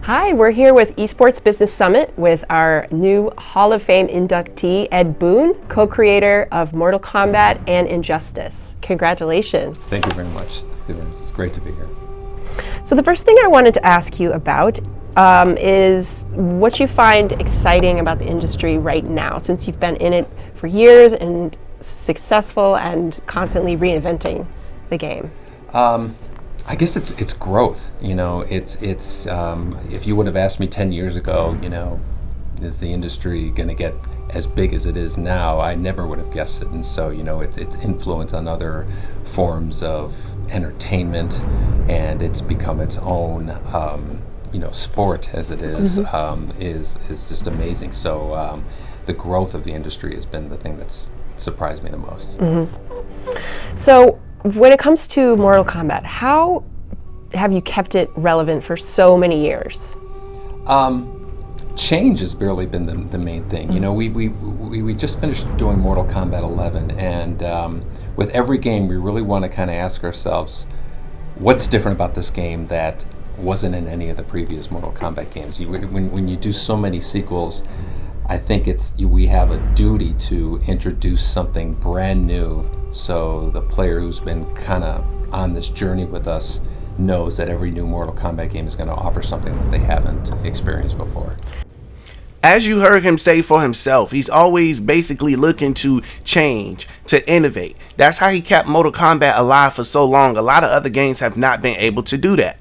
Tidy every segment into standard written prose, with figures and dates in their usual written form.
Hi, we're here with Esports Business Summit with our new Hall of Fame inductee, Ed Boon, co-creator of Mortal Kombat and Injustice. Congratulations. Thank you very much. It's great to be here. So the first thing I wanted to ask you about is what you find exciting about the industry right now, since you've been in it for years and successful and constantly reinventing the game. I guess it's growth. You know, it's if you would have asked me 10 years ago, you know, is the industry going to get as big as it is now, I never would have guessed it. And so, you know, its influence on other forms of entertainment, and it's become its own, you know, sport as it is, is just amazing. So the growth of the industry has been the thing that's surprised me the most. So when it comes to Mortal Kombat, how have you kept it relevant for so many years? Change has barely been the main thing. You know, we just finished doing Mortal Kombat 11, and with every game we really want to kind of ask ourselves, what's different about this game that wasn't in any of the previous Mortal Kombat games? When you do so many sequels, I think we have a duty to introduce something brand new, so the player who's been kind of on this journey with us knows that every new Mortal Kombat game is going to offer something that they haven't experienced before. As you heard him say for himself, he's always basically looking to change, to innovate. That's how he kept Mortal Kombat alive for so long. A lot of other games have not been able to do that.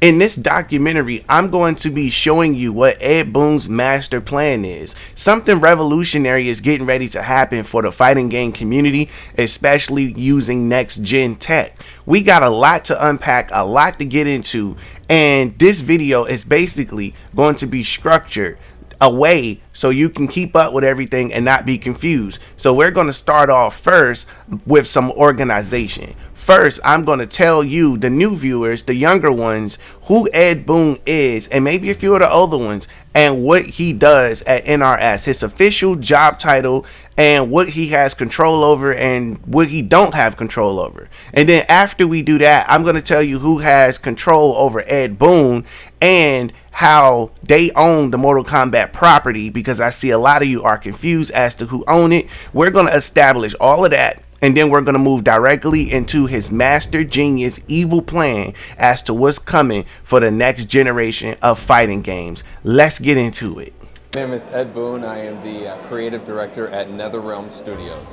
In this documentary, I'm going to be showing you what Ed Boon's master plan is. Something revolutionary is getting ready to happen for the fighting game community, especially using next-gen tech. We got a lot to unpack, a lot to get into, and this video is basically going to be structured a way so you can keep up with everything and not be confused. So we're going to start off first with some organization. First, I'm going to tell you, the new viewers, the younger ones, who Ed Boon is, and maybe a few of the older ones, and what he does at NRS, his official job title, and what he has control over and what he don't have control over. And then after we do that, I'm going to tell you who has control over Ed Boon and how they own the Mortal Kombat property, because I see a lot of you are confused as to who own it. We're going to establish all of that, and then we're going to move directly into his master genius evil plan as to what's coming for the next generation of fighting games. Let's get into it. My name is Ed Boon. I am the creative director at Netherrealm Studios.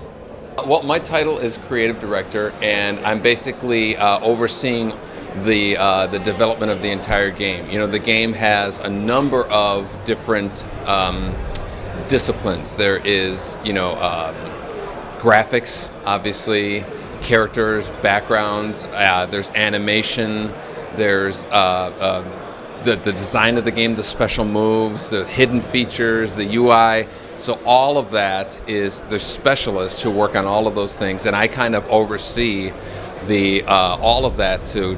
Well, my title is creative director, and I'm basically overseeing the development of the entire game. You know, the game has a number of different disciplines. There is, you know, graphics, obviously, characters, backgrounds, there's animation, there's the design of the game, the special moves, the hidden features, the UI. So all of that is, there's specialists who work on all of those things, and I kind of oversee the all of that to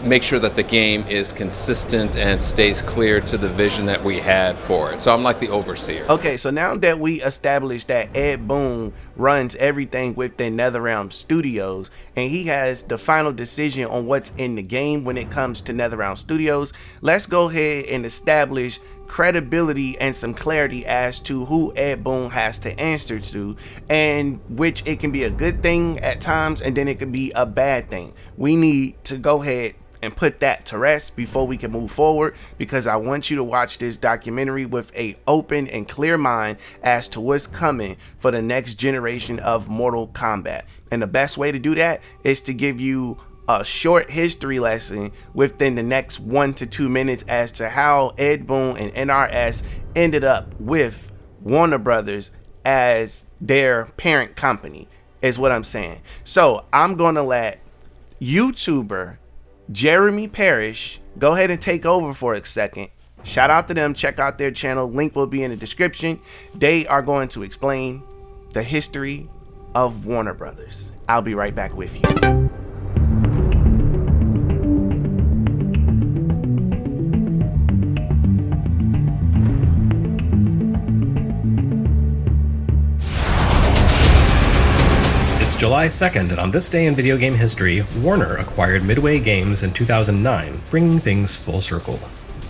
make sure that the game is consistent and stays clear to the vision that we had for it. So I'm like the overseer. Okay, so now that we established that Ed Boon runs everything within Netherrealm Studios, and he has the final decision on what's in the game when it comes to Netherrealm Studios, let's go ahead and establish credibility and some clarity as to who Ed Boon has to answer to, and which it can be a good thing at times, and then it can be a bad thing. We need to go ahead and put that to rest before we can move forward, because I want you to watch this documentary with a open and clear mind as to what's coming for the next generation of Mortal Kombat. And the best way to do that is to give you a short history lesson within the next 1 to 2 minutes as to how Ed Boon and NRS ended up with Warner Brothers as their parent company, is what I'm saying. So I'm gonna let YouTuber Jeremy Parrish go ahead and take over for a second. Shout out to them, check out their channel, link will be in the description. They are going to explain the history of Warner Brothers. I'll be right back with you. It's July 2nd, and on this day in video game history, Warner acquired Midway Games in 2009, bringing things full circle.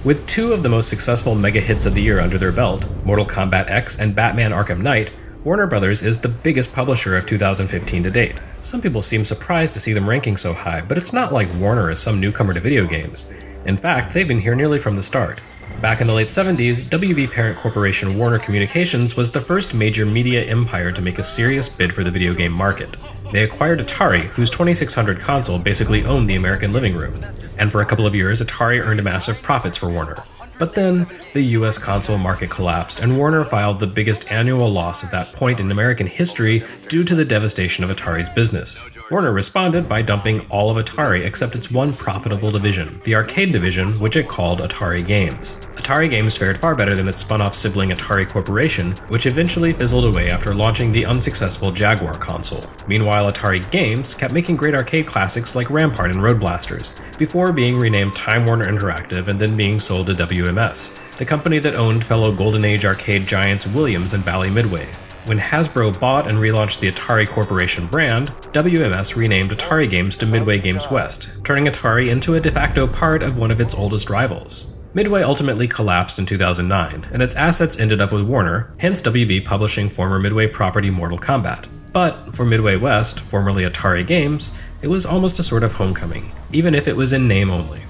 With two of the most successful mega hits of the year under their belt, Mortal Kombat X and Batman Arkham Knight, Warner Bros. Is the biggest publisher of 2015 to date. Some people seem surprised to see them ranking so high, but it's not like Warner is some newcomer to video games. In fact, they've been here nearly from the start. Back in the late 70s, WB parent corporation Warner Communications was the first major media empire to make a serious bid for the video game market. They acquired Atari, whose 2600 console basically owned the American living room. And for a couple of years, Atari earned massive profits for Warner. But then, the US console market collapsed, and Warner filed the biggest annual loss at that point in American history due to the devastation of Atari's business. Warner responded by dumping all of Atari except its one profitable division, the arcade division, which it called Atari Games. Atari Games fared far better than its spun-off sibling Atari Corporation, which eventually fizzled away after launching the unsuccessful Jaguar console. Meanwhile, Atari Games kept making great arcade classics like Rampart and Road Blasters, before being renamed Time Warner Interactive and then being sold to WMS, the company that owned fellow Golden Age arcade giants Williams and Bally Midway. When Hasbro bought and relaunched the Atari Corporation brand, WMS renamed Atari Games to Midway Games West, turning Atari into a de facto part of one of its oldest rivals. Midway ultimately collapsed in 2009, and its assets ended up with Warner, hence WB publishing former Midway property Mortal Kombat. But for Midway West, formerly Atari Games, it was almost a sort of homecoming, even if it was in name only.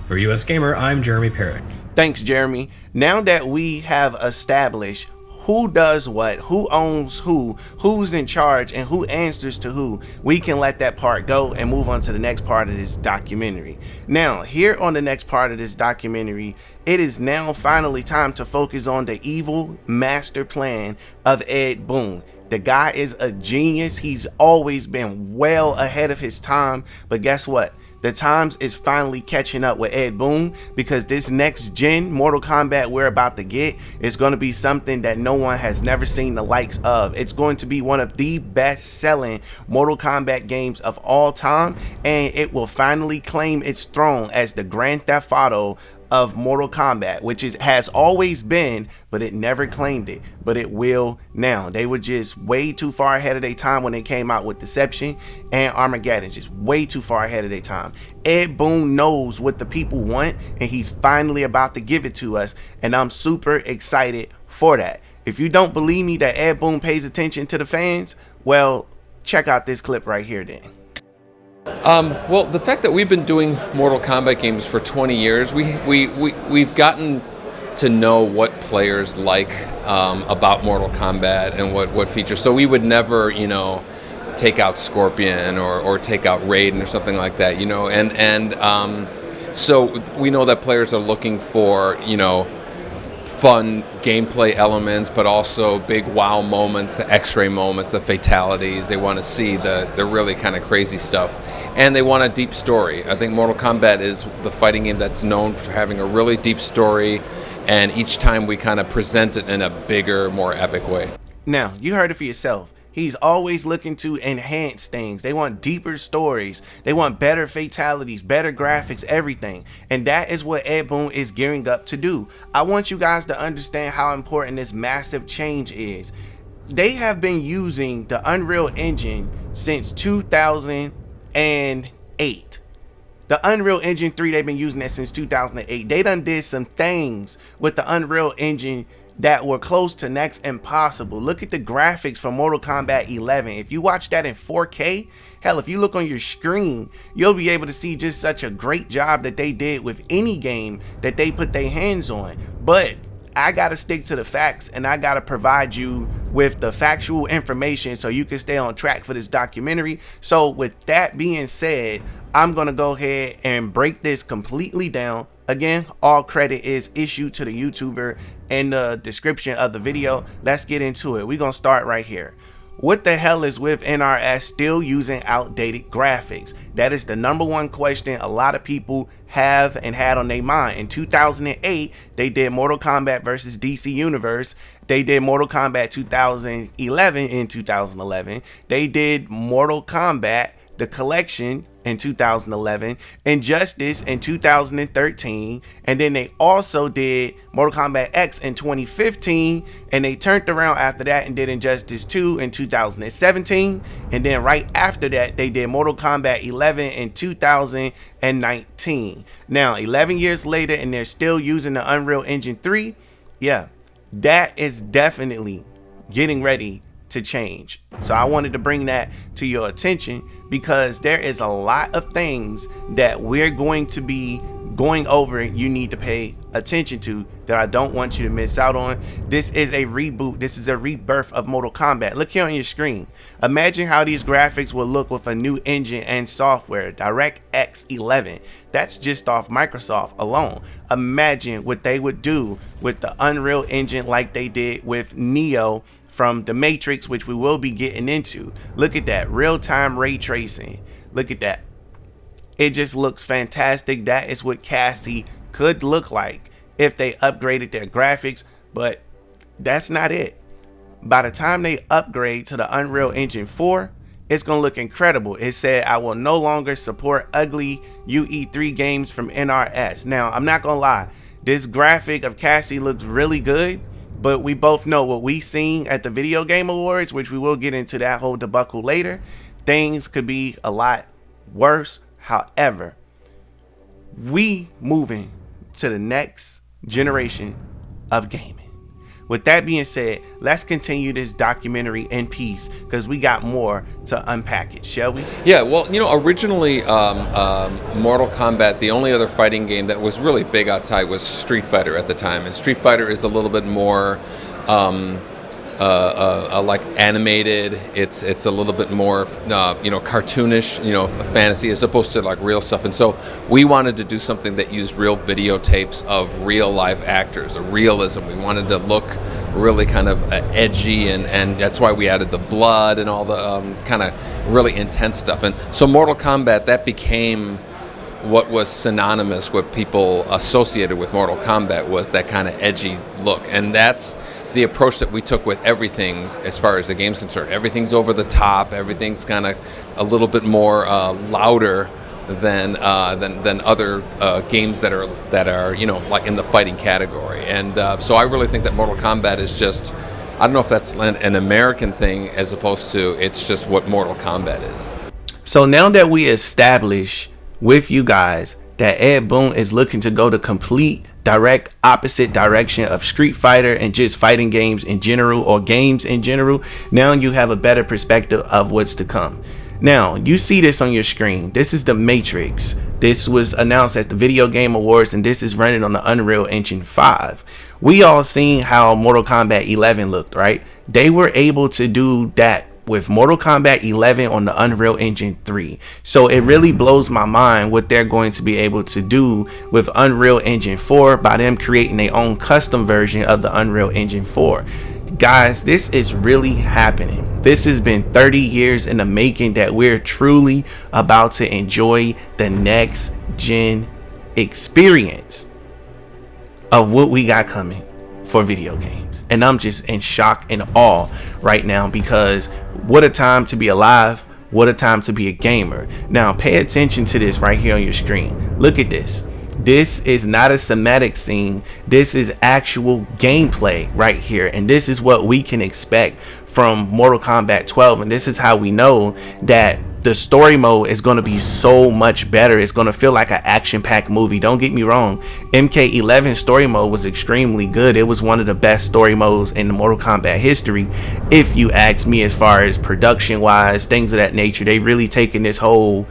For US Gamer, I'm Jeremy Perrick. Thanks, Jeremy. Now that we have established who does what, who owns who, who's in charge, and who answers to who, we can let that part go and move on to the next part of this documentary. Now, here on the next part of this documentary, it is now finally time to focus on the evil master plan of Ed Boon. The guy is a genius. He's always been well ahead of his time, but guess what? The times is finally catching up with Ed Boon, because this next gen Mortal Kombat we're about to get is going to be something that no one has never seen the likes of. It's going to be one of the best selling Mortal Kombat games of all time, and it will finally claim its throne as the Grand Theft Auto of Mortal Kombat, which has always been, but it never claimed it, but it will now. They were just way too far ahead of their time when they came out with Deception and Armageddon, just way too far ahead of their time. Ed Boon knows what the people want, and he's finally about to give it to us, and I'm super excited for that. If you don't believe me that Ed Boon pays attention to the fans, well, check out this clip right here then. Well, the fact that we've been doing Mortal Kombat games for 20 years, we've gotten to know what players like about Mortal Kombat and what features. So we would never, take out Scorpion or take out Raiden or something like that, and so we know that players are looking for, fun gameplay elements, but also big wow moments, the X-ray moments, the fatalities. They want to see the really kind of crazy stuff, and they want a deep story. I think Mortal Kombat is the fighting game that's known for having a really deep story, and each time we kind of present it in a bigger, more epic way. Now, you heard it for yourself. He's always looking to enhance things. They want deeper stories. They want better fatalities, better graphics, everything. And that is what Ed Boon is gearing up to do. I want you guys to understand how important this massive change is. They have been using the Unreal Engine since 2008. The Unreal Engine 3, they've been using that since 2008. They done did some things with the Unreal Engine that were close to next impossible. Look at the graphics for Mortal Kombat 11. If you watch that in 4K, hell, if you look on your screen, you'll be able to see just such a great job that they did with any game that they put their hands on. But I gotta stick to the facts, and I gotta provide you with the factual information so you can stay on track for this documentary. So with that being said, I'm gonna go ahead and break this completely down. Again, all credit is issued to the YouTuber in the description of the video. Let's get into it. We're gonna start right here. What the hell is with NRS still using outdated graphics? That is the number one question a lot of people have and had on their mind. In 2008, they did Mortal Kombat versus DC Universe. They did Mortal Kombat 2011 in 2011. They did Mortal Kombat, the collection, in 2011, Injustice in 2013, and then they also did Mortal Kombat X in 2015, and they turned around after that and did Injustice 2 in 2017, and then right after that they did Mortal Kombat 11 in 2019. Now 11 years later and they're still using the Unreal Engine 3. Yeah, that is definitely getting ready to change. So I wanted to bring that to your attention because there is a lot of things that we're going to be going over you need to pay attention to that I don't want you to miss out on. This is a reboot. This is a rebirth of Mortal Kombat. Look here on your screen. Imagine how these graphics will look with a new engine and software, DirectX 11. That's just off Microsoft alone. Imagine what they would do with the Unreal Engine like they did with Neo from The Matrix, which we will be getting into. Look at that real-time ray tracing. Look at that. It just looks fantastic. That is what Cassie could look like if they upgraded their graphics, but that's not it. By the time they upgrade to the Unreal Engine 4, it's gonna look incredible. It said, I will no longer support ugly UE3 games from NRS. Now, I'm not gonna lie, this graphic of Cassie looks really good, but we both know what we seen at the Video Game Awards, which we will get into that whole debacle later. Things could be a lot worse. However, we moving to the next generation of gaming. With that being said, let's continue this documentary in peace because we got more to unpack it, shall we? Yeah, well, originally Mortal Kombat, the only other fighting game that was really big outside was Street Fighter at the time. And Street Fighter is a little bit more like animated. It's a little bit more cartoonish, fantasy as opposed to like real stuff. And so we wanted to do something that used real videotapes of real live actors, a realism. We wanted to look really kind of edgy, and that's why we added the blood and all the kind of really intense stuff. And so Mortal Kombat, that became what was synonymous, what people associated with Mortal Kombat was that kind of edgy look. And that's the approach that we took with everything as far as the game's concerned. Everything's over the top, everything's kind of a little bit more louder than other games that are like in the fighting category. And so I really think that Mortal Kombat is just, I don't know if that's an American thing as opposed to it's just what Mortal Kombat is. So now that we establish with you guys that Ed Boon is looking to go the complete direct opposite direction of Street Fighter and just fighting games in general or games in general, now you have a better perspective of what's to come. Now you see this on your screen. This is The Matrix. This was announced at the Video Game Awards, and this is running on the Unreal Engine 5. We all seen how Mortal Kombat 11 looked, right? They were able to do that with Mortal Kombat 11 on the Unreal Engine 3. So it really blows my mind what they're going to be able to do with Unreal Engine 4 by them creating their own custom version of the Unreal Engine 4. Guys, this is really happening. This has been 30 years in the making that we're truly about to enjoy the next gen experience of what we got coming for video games. And I'm just in shock and awe right now because what a time to be alive. What a time to be a gamer. Now pay attention to this right here on your screen. Look at this. This is not a cinematic scene. This is actual gameplay right here. And this is what we can expect from Mortal Kombat 12. And this is how we know that the story mode is going to be so much better. It's going to feel like an action-packed movie. Don't get me wrong. MK11 story mode was extremely good. It was one of the best story modes in the Mortal Kombat history, if you ask me, as far as production-wise, things of that nature. They've really taken this whole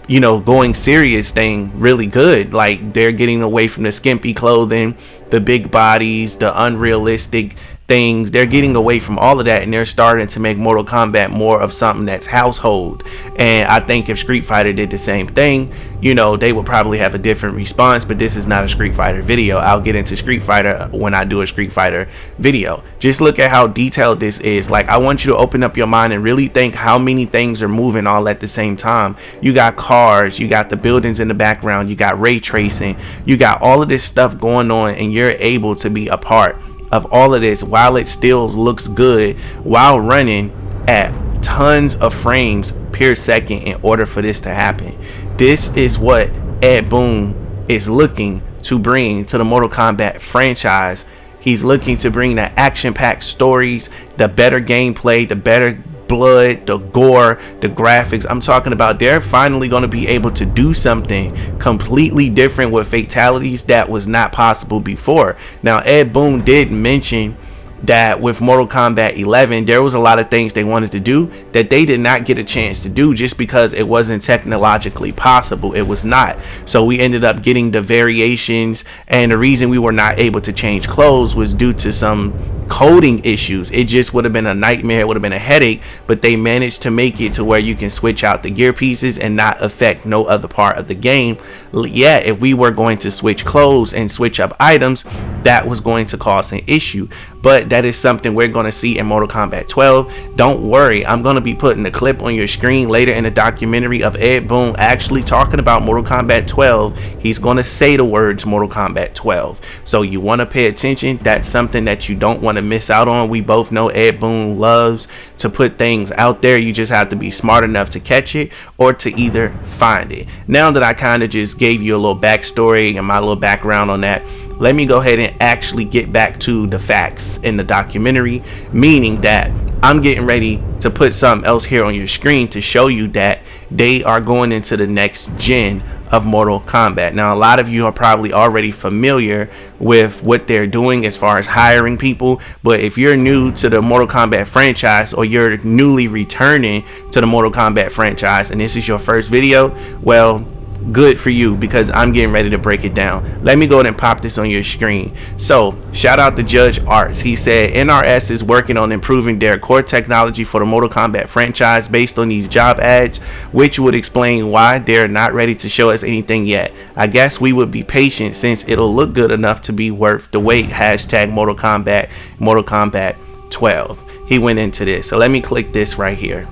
going serious thing really good. Like, they're getting away from the skimpy clothing, the big bodies, the unrealistic things. They're getting away from all of that, and they're starting to make Mortal Kombat more of something that's household. And I think if Street Fighter did the same thing, they would probably have a different response. But this is not a Street Fighter video. I'll get into Street Fighter when I do a Street Fighter video. Just look at how detailed this is. Like, I want you to open up your mind and really think how many things are moving all at the same time. You got cars, you got the buildings in the background, you got ray tracing, you got all of this stuff going on, and you're able to be a part of all of this while it still looks good, while running at tons of frames per second in order for this to happen. This is what Ed Boon is looking to bring to the Mortal Kombat franchise. He's looking to bring the action-packed stories, the better gameplay, the better blood, the gore, the graphics. I'm talking about they're finally going to be able to do something completely different with fatalities that was not possible before. Now, Ed Boon did mention that with Mortal Kombat 11 there was a lot of things they wanted to do that they did not get a chance to do just because it wasn't technologically possible. It was not. So we ended up getting the variations, and the reason we were not able to change clothes was due to some coding issues. It just would have been a nightmare. It would have been a headache, but they managed to make it to where you can switch out the gear pieces and not affect no other part of the game. Yeah, if we were going to switch clothes and switch up items, that was going to cause an issue. But that is something we're going to see in Mortal Kombat 12. Don't worry, I'm going to be putting a clip on your screen later in the documentary of Ed Boon actually talking about Mortal Kombat 12. He's going to say the words Mortal Kombat 12. So you want to pay attention. That's something that you don't want to miss out on. We both know Ed Boon loves to put things out there. You just have to be smart enough to catch it or to either find it. Now that I kind of just gave you a little backstory and my little background on that, let me go ahead and actually get back to the facts in the documentary, meaning that I'm getting ready to put something else here on your screen to show you that they are going into the next gen of Mortal Kombat. Now, a lot of you are probably already familiar with what they're doing as far as hiring people, but if you're new to the Mortal Kombat franchise or you're newly returning to the Mortal Kombat franchise and this is your first video, well, good for you, because I'm getting ready to break it down. Let me go ahead and pop this on your screen. So shout out to Judge Arts. He said NRS is working on improving their core technology for the Mortal Kombat franchise based on these job ads, which would explain why they're not ready to show us anything yet. I guess we would be patient since it'll look good enough to be worth the wait. Hashtag Mortal Kombat 12. He went into this. So let me click this right here.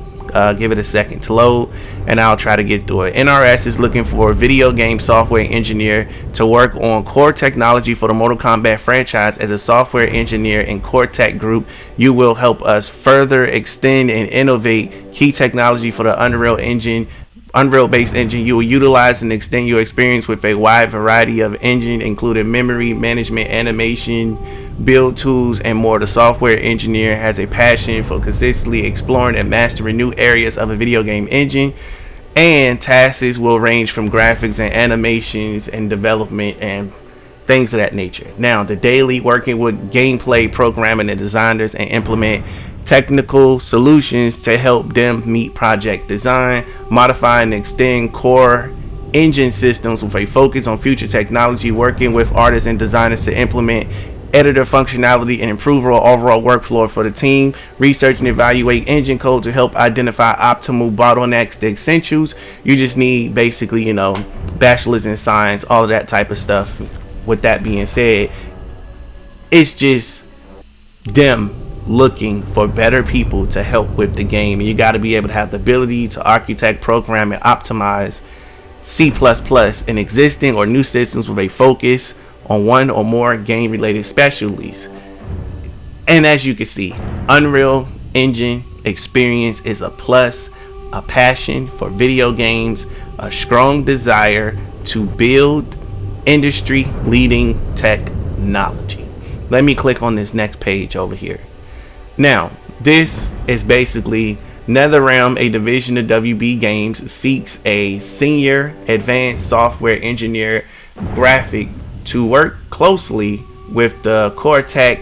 Give it a second to load and I'll try to get through it. NRS is looking for a video game software engineer to work on core technology for the Mortal Kombat franchise. As a software engineer in Core Tech Group, you will help us further extend and innovate key technology for the Unreal based engine. You will utilize and extend your experience with a wide variety of engine, including memory management, animation, build tools, and more. The software engineer has a passion for consistently exploring and mastering new areas of a video game engine, and tasks will range from graphics and animations and development and things of that nature. Now, the daily working with gameplay programming and designers and implement technical solutions to help them meet project design, modify and extend core engine systems with a focus on future technology, working with artists and designers to implement editor functionality and improve overall workflow for the team, research and evaluate engine code to help identify optimal bottlenecks, the essentials. You just need basically, bachelor's in science, all of that type of stuff. With that being said, it's just them looking for better people to help with the game, and you got to be able to have the ability to architect, program, and optimize C++ in existing or new systems with a focus on one or more game related specialties. And as you can see, Unreal Engine experience is a plus, a passion for video games, a strong desire to build industry leading technology. Let me click on this next page over here. Now, this is basically Netherrealm, a division of WB Games, seeks a senior advanced software engineer graphic to work closely with the Core Tech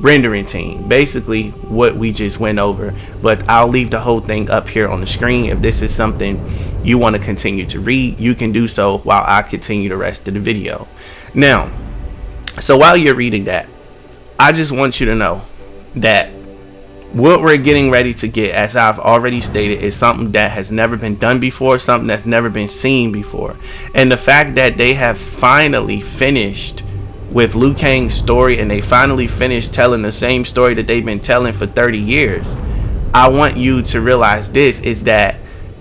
rendering team. Basically what we just went over, but I'll leave the whole thing up here on the screen. If this is something you want to continue to read, you can do so while I continue the rest of the video. Now, so while you're reading that, I just want you to know that what we're getting ready to get, as I've already stated, is something that has never been done before, something that's never been seen before. And the fact that they have finally finished with Liu Kang's story, and they finally finished telling the same story that they've been telling for 30 years, I want you to realize this, is that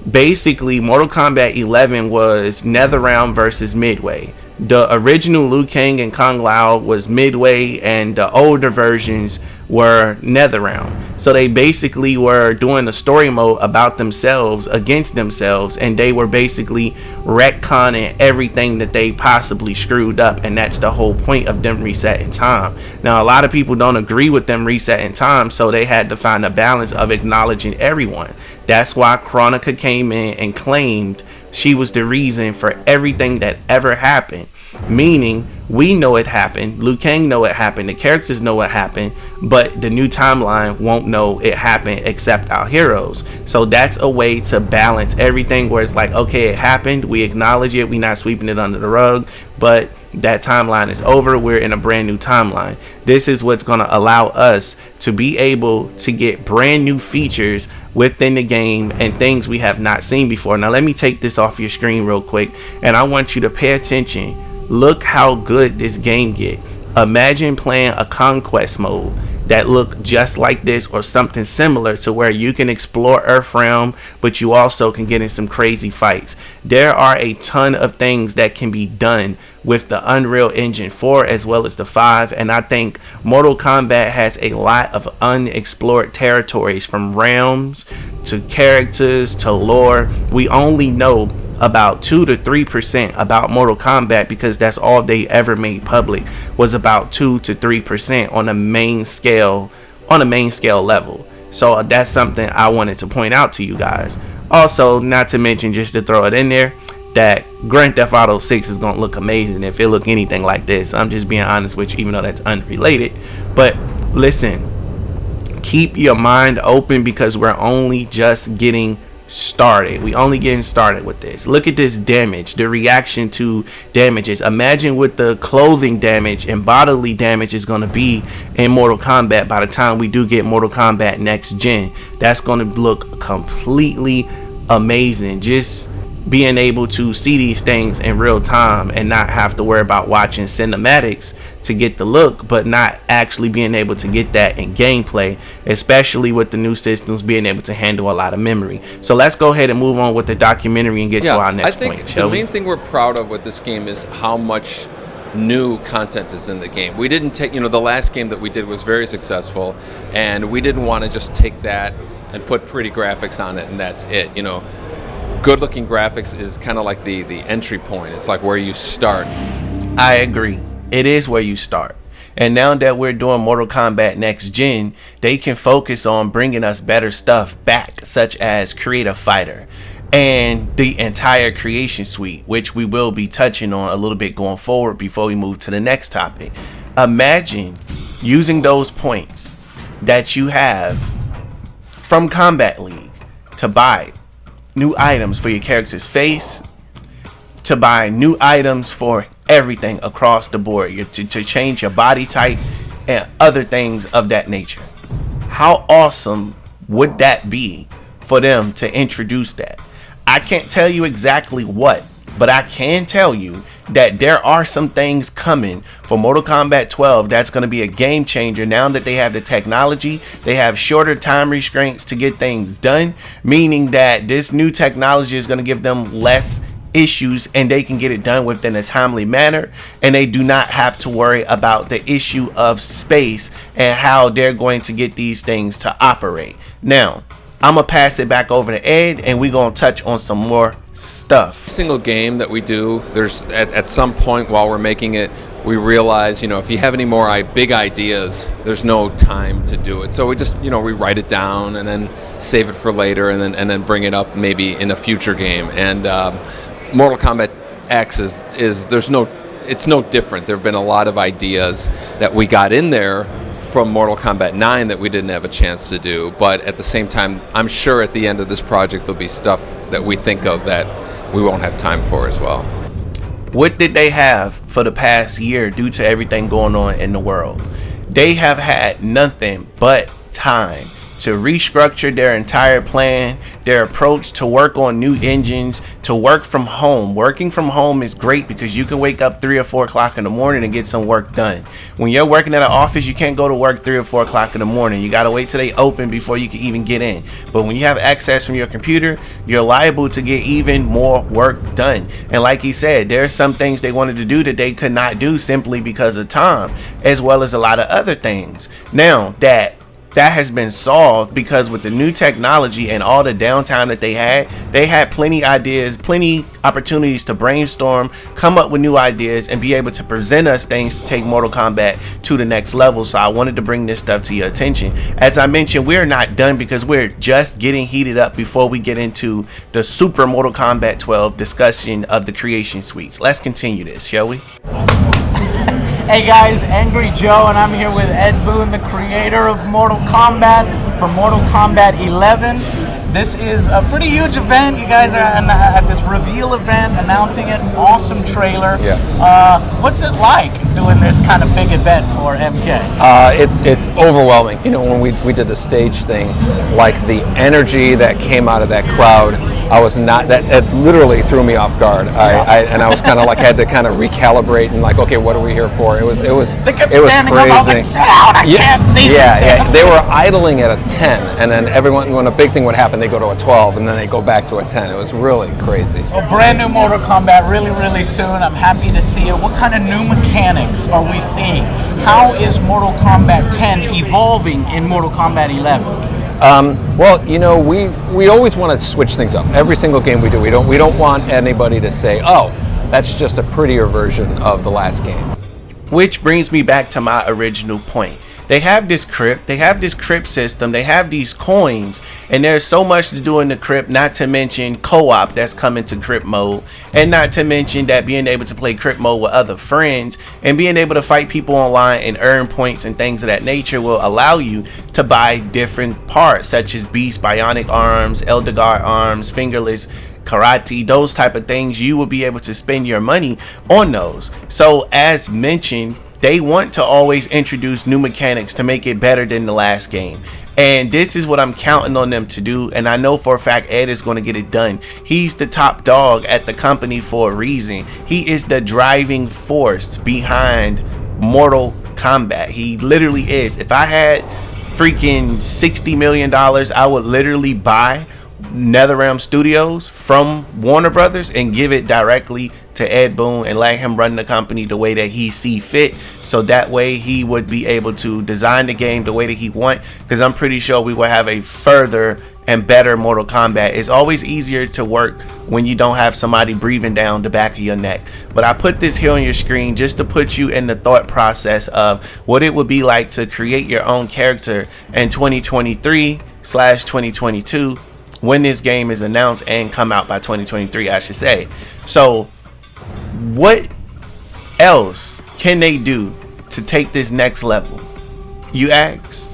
basically Mortal Kombat 11 was Netherrealm versus Midway. The original Liu Kang and Kung Lao was Midway, and the older versions were Netherrealm. So they basically were doing a story mode about themselves against themselves, and they were basically retconning everything that they possibly screwed up, and that's the whole point of them resetting time. Now a lot of people don't agree with them resetting time, so they had to find a balance of acknowledging everyone. That's why Chronica came in and claimed she was the reason for everything that ever happened. Meaning, we know it happened, Liu Kang know it happened, the characters know it happened, but the new timeline won't know it happened except our heroes. So that's a way to balance everything, where it's like, okay, it happened, we acknowledge it, we not sweeping it under the rug, but that timeline is over, we're in a brand new timeline. This is what's going to allow us to be able to get brand new features within the game and things we have not seen before. Now let me take this off your screen real quick, and I want you to pay attention. Look how good this game get. Imagine playing a conquest mode that look just like this, or something similar, to where you can explore Earthrealm, but you also can get in some crazy fights. There are a ton of things that can be done with the Unreal Engine 4 as well as the 5, and I think Mortal Kombat has a lot of unexplored territories, from realms to characters to lore. We only know about 2 to 3% about Mortal Kombat, because that's all they ever made public, was about 2 to 3% on a main scale level. So that's something I wanted to point out to you guys. Also, not to mention, just to throw it in there, that Grand Theft Auto 6 is gonna look amazing if it look anything like this. I'm just being honest with you, even though that's unrelated. But listen, keep your mind open, because we're only just getting started. We only getting started with this. Look at this damage, the reaction to damages. Imagine what the clothing damage and bodily damage is going to be in Mortal Kombat by the time we do get Mortal Kombat next gen. That's going to look completely amazing. Just being able to see these things in real time and not have to worry about watching cinematics to get the look, but not actually being able to get that in gameplay, especially with the new systems being able to handle a lot of memory. So let's go ahead and move on with the documentary and get to our next point. I think the main thing we're proud of with this game is how much new content is in the game. We didn't take, the last game that we did was very successful, and we didn't want to just take that and put pretty graphics on it and that's it. Good looking graphics is kind of like the entry point. It's like where you start. I agree. It is where you start. And now that we're doing Mortal Kombat next gen, they can focus on bringing us better stuff back, such as Creative Fighter and the entire creation suite, which we will be touching on a little bit going forward before we move to the next topic. Imagine using those points that you have from Combat League to buy new items for your character's face, to buy new items for everything across the board, to change your body type and other things of that nature. How awesome would that be for them to introduce that? I can't tell you exactly what, but I can tell you that there are some things coming for Mortal Kombat 12 that's going to be a game changer. Now that they have the technology, they have shorter time restraints to get things done, meaning that this new technology is going to give them less issues and they can get it done within a timely manner, and they do not have to worry about the issue of space and how they're going to get these things to operate. Now, I'm going to pass it back over to Ed, and we're going to touch on some more stuff. Single game that we do, there's at some point while we're making it, we realize, if you have any more big ideas, there's no time to do it. So we just, we write it down and then save it for later, and then bring it up maybe in a future game. And Mortal Kombat X it's no different. There have been a lot of ideas that we got in there from Mortal Kombat 9 that we didn't have a chance to do, but at the same time, I'm sure at the end of this project there'll be stuff that we think of that we won't have time for as well. What did they have for the past year due to everything going on in the world? They have had nothing but time to restructure their entire plan, their approach to work on new engines, to work from home. Working from home is great because you can wake up 3 or 4 o'clock in the morning and get some work done. When you're working at an office, you can't go to work 3 or 4 o'clock in the morning. You got to wait till they open before you can even get in. But when you have access from your computer, you're liable to get even more work done. And like he said, there are some things they wanted to do that they could not do simply because of time, as well as a lot of other things. Now that has been solved because with the new technology and all the downtime that they had plenty ideas, plenty opportunities to brainstorm, come up with new ideas, and be able to present us things to take Mortal Kombat to the next level. So I wanted to bring this stuff to your attention. As I mentioned, we're not done because we're just getting heated up before we get into the Super Mortal Kombat 12 discussion of the creation suites. Let's continue this, shall we? Hey guys, Angry Joe, and I'm here with Ed Boon, the creator of Mortal Kombat, for Mortal Kombat 11. This is a pretty huge event. You guys are at this reveal event, announcing it. Awesome trailer. Yeah. What's it like doing this kind of big event for MK? It's overwhelming. You know, when we did the stage thing, like the energy that came out of that crowd, I was not, that it literally threw me off guard. I was kind of like, had to kind of recalibrate and like, okay, what are we here for? It was They kept it was standing crazy. up. I was like, sit down, I can't see Yeah. They were idling at a 10, and then everyone, when a big thing would happen, they go to a 12, and then they go back to a 10. It was really crazy. So brand new Mortal Kombat, really, really soon. I'm happy to see it. What kind of new mechanics are we seeing? How is Mortal Kombat 10 evolving in Mortal Kombat 11? Well, you know, we always want to switch things up. Every single game we do, we don't want anybody to say, oh, that's just a prettier version of the last game. Which brings me back to my original point. They have this crypt system, they have these coins, and there's so much to do in the crypt, not to mention co-op that's coming to crypt mode, and not to mention that being able to play crypt mode with other friends and being able to fight people online and earn points and things of that nature will allow you to buy different parts such as beast, bionic arms, elder guard arms, fingerless, karate, those type of things. You will be able to spend your money on those. So as mentioned, they want to always introduce new mechanics to make it better than the last game. And this is what I'm counting on them to do. And I know for a fact Ed is going to get it done. He's the top dog at the company for a reason. He is the driving force behind Mortal Kombat. He literally is. If I had freaking $60 million, I would literally buy Netherrealm Studios from Warner Brothers and give it directly to Ed Boon and let him run the company the way that he see fit, so that way he would be able to design the game the way that he want, because I'm pretty sure we will have a further and better Mortal Kombat. It's always easier to work when you don't have somebody breathing down the back of your neck. But I put this here on your screen just to put you in the thought process of what it would be like to create your own character in 2023/2022 when this game is announced and come out by 2023, I should say. So what else can they do to take this next level, you ask?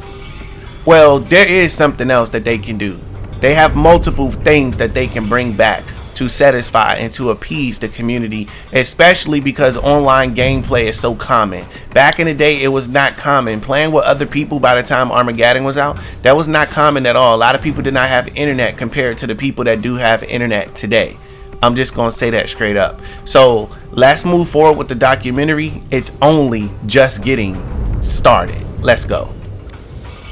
Well, there is something else that they can do. They have multiple things that they can bring back to satisfy and to appease the community, especially because online gameplay is so common. Back in the day, it was not common. Playing with other people by the time Armageddon was out, that was not common at all. A lot of people did not have internet compared to the people that do have internet today. I'm just gonna say that straight up. So let's move forward with the documentary. It's only just getting started. Let's go.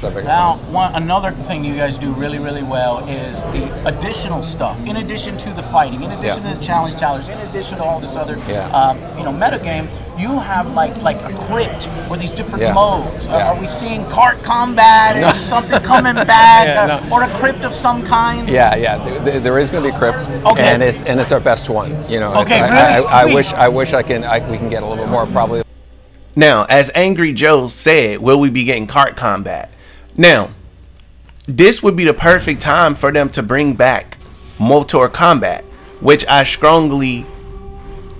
Now, another thing you guys do really, really well is the additional stuff. In addition to the fighting, in addition to the challenge, in addition to all this other, meta game, you have like a crypt where these different modes. Are we seeing cart combat and something coming back, or a crypt of some kind? There is going to be a crypt, and it's our best one. You know, okay, I wish we can get a little bit more probably. Now, as Angry Joe said, will we be getting cart combat? Now, this would be the perfect time for them to bring back Mortal Kombat, which I strongly,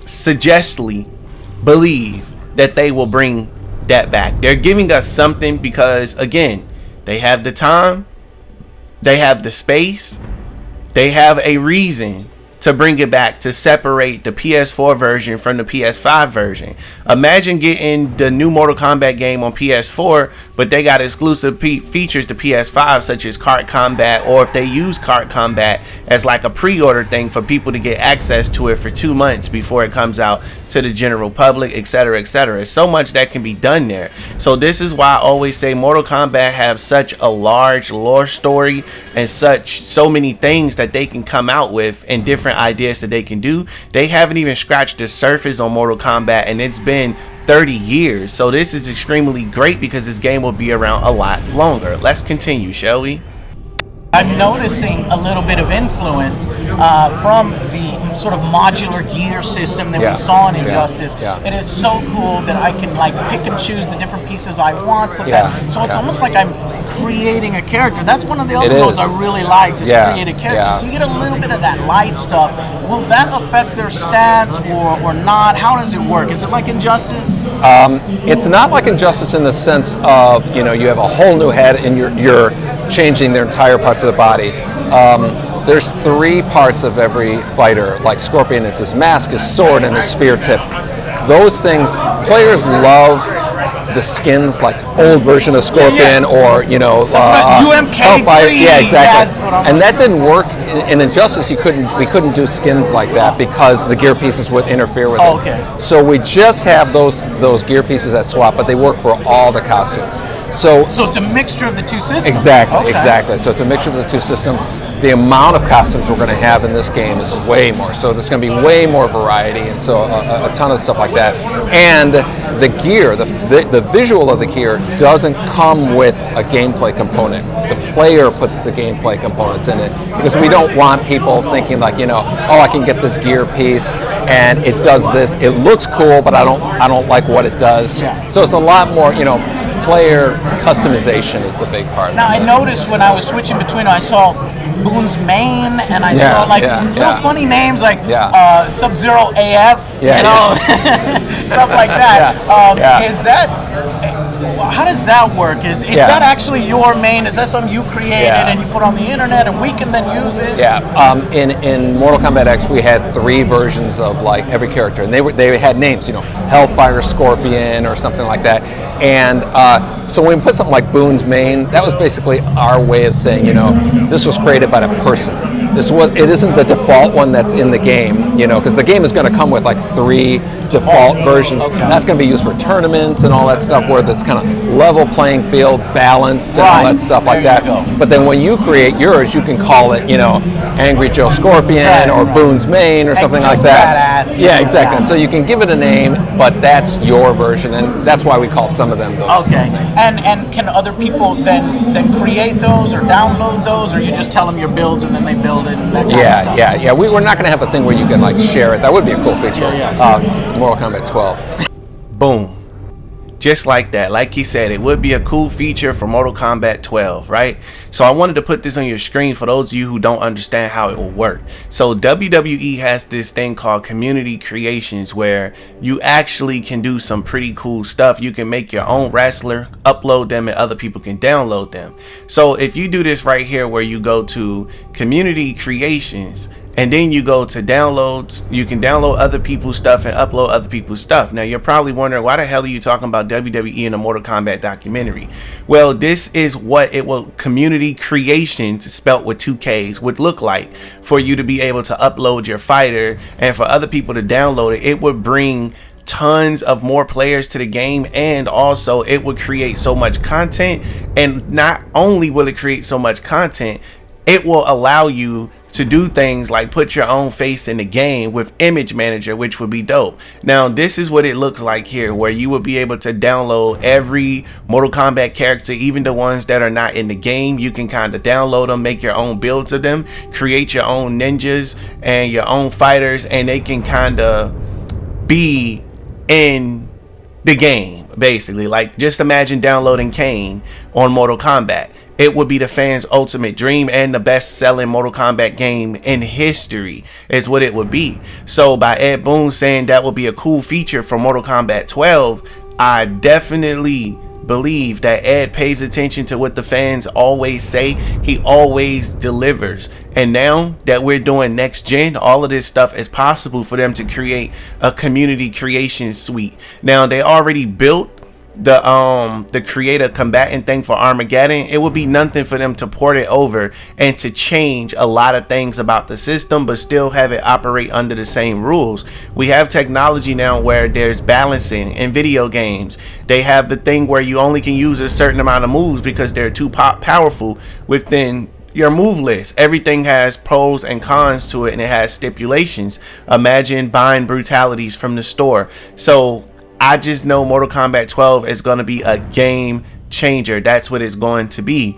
suggestly believe that they will bring that back. They're giving us something because, again, they have the time, they have the space, they have a reason to bring it back, to separate the PS4 version from the PS5 version. Imagine getting the new Mortal Kombat game on PS4, but they got exclusive features to PS5, such as cart combat, or if they use cart combat as like a pre-order thing for people to get access to it for 2 months before it comes out to the general public, etc., etc. So much that can be done there. So this is why I always say Mortal Kombat have such a large lore story and so many things that they can come out with and different ideas that they can do. They haven't even scratched the surface on Mortal Kombat, and it's been 30 years. So this is extremely great because this game will be around a lot longer. Let's continue, shall we? I'm noticing a little bit of influence from the sort of modular gear system that we saw in Injustice. It is so cool that I can like pick and choose the different pieces I want. So it's almost like I'm creating a character. That's one of the other modes I really like, just create a character. So you get a little bit of that light stuff. Will that affect their stats or not? How does it work? Is it like Injustice? It's not like Injustice in the sense of, you know, you have a whole new head and you're changing their entire parts of the body. There's 3 parts of every fighter. Like Scorpion is his mask, his sword, and his spear tip. Those things, players love the skins, like old version of Scorpion, or you know, UMK3. Yeah, exactly. And that didn't work in Injustice. We couldn't do skins like that because the gear pieces would interfere with it. So we just have those gear pieces that swap, but they work for all the costumes. So it's a mixture of the two systems. Exactly. So it's a mixture of the two systems. The amount of costumes we're going to have in this game is way more. So there's going to be way more variety, and so a ton of stuff like that. And the gear, the visual of the gear doesn't come with a gameplay component. The player puts the gameplay components in it because we don't want people thinking like, you know, oh, I can get this gear piece and it does this. It looks cool, but I don't like what it does. So it's a lot more, you know. Player customization is the big part. Now, I noticed when I was switching between, I saw Boone's Mane, and I saw like little funny names like Sub-Zero AF, stuff like that. Is that? How does that work? Is that actually your main? Is that something you created and you put on the internet, and we can then use it? In Mortal Kombat X, we had 3 versions of like every character, and they had names, you know, Hellfire Scorpion or something like that, and. So when we put something like Boone's Mane, that was basically our way of saying, you know, this was created by a person. It isn't the default one that's in the game, you know, because the game is going to come with like 3 default versions. And that's going to be used for tournaments and all that stuff where there's kind of level playing field, balanced, and all that stuff like that. But then when you create yours, you can call it, you know, Angry Joe Scorpion or Boone's Mane or something like that. Yeah, exactly. And so you can give it a name, but that's your version, and that's why we called some of them those. And can other people then create those or download those, or you just tell them your builds and then they build it and that kind of stuff? We're not going to have a thing where you can like share it. That would be a cool feature. Mortal Kombat 12. Boom. Just like that. Like he said, it would be a cool feature for Mortal Kombat 12, right? So I wanted to put this on your screen for those of you who don't understand how it will work. So WWE has this thing called community creations where you actually can do some pretty cool stuff. You can make your own wrestler, upload them, and other people can download them. So if you do this right here where you go to community creations, and then you go to downloads, you can download other people's stuff and upload other people's stuff. Now you're probably wondering, why the hell are you talking about WWE in a Mortal Kombat documentary? Well, this is what it will, community creations spelt with 2 Ks, would look like for you to be able to upload your fighter and for other people to download it. It would bring tons of more players to the game, and also it would create so much content. And not only will it create so much content, it will allow you to do things like put your own face in the game with Image Manager, which would be dope. Now, this is what it looks like here, where you will be able to download every Mortal Kombat character, even the ones that are not in the game. You can kind of download them, make your own builds of them, create your own ninjas and your own fighters, and they can kind of be in the game, basically. Like, just imagine downloading Kane on Mortal Kombat. It would be the fans' ultimate dream and the best-selling Mortal Kombat game in history is what it would be. So by Ed Boon saying that would be a cool feature for Mortal Kombat 12, I definitely believe that Ed pays attention to what the fans always say, he always delivers. And now that we're doing next gen, all of this stuff is possible for them to create a community creation suite. Now they already built the creator combatant thing for Armageddon. It would be nothing for them to port it over and to change a lot of things about the system, but still have it operate under the same rules. We have technology now where there's balancing in video games. They have the thing where you only can use a certain amount of moves because they're too powerful within your move list. Everything has pros and cons to it, and it has stipulations. Imagine buying brutalities from the store. So I just know Mortal Kombat 12 is going to be a game changer. That's what it's going to be.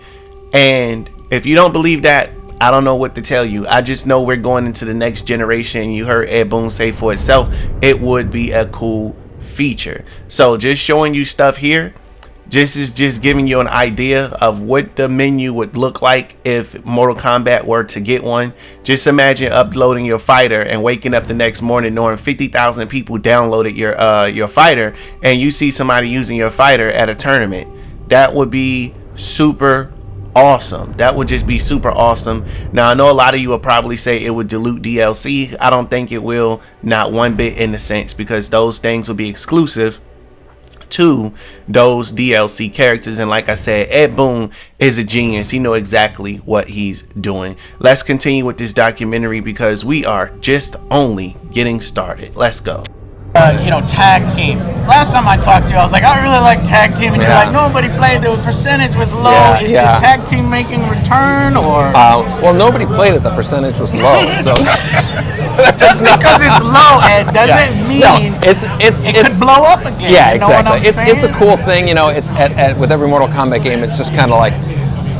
And if you don't believe that, I don't know what to tell you. I just know we're going into the next generation. You heard Ed Boon say for itself, it would be a cool feature. So just showing you stuff here, just giving you an idea of what the menu would look like if Mortal Kombat were to get one. Just imagine uploading your fighter and waking up the next morning knowing 50,000 people downloaded your fighter, and you see somebody using your fighter at a tournament. That would be super awesome. That would just be super awesome. Now I know a lot of you will probably say it would dilute DLC. I don't think it will, not one bit, in the sense, because those things will be exclusive to those DLC characters. And like I said, Ed Boon is a genius. He knows exactly what he's doing. Let's continue with this documentary because we are just only getting started. Let's go. Tag team. Last time I talked to you, I was like, I really like tag team, and you're like, nobody played. The percentage was low. Is tag team making a return, or? Well, nobody played it. The percentage was low. So just because it's low, Ed, doesn't mean it could blow up again. Yeah, you know exactly. What I'm it's a cool thing. It's with every Mortal Kombat game, it's just kind of like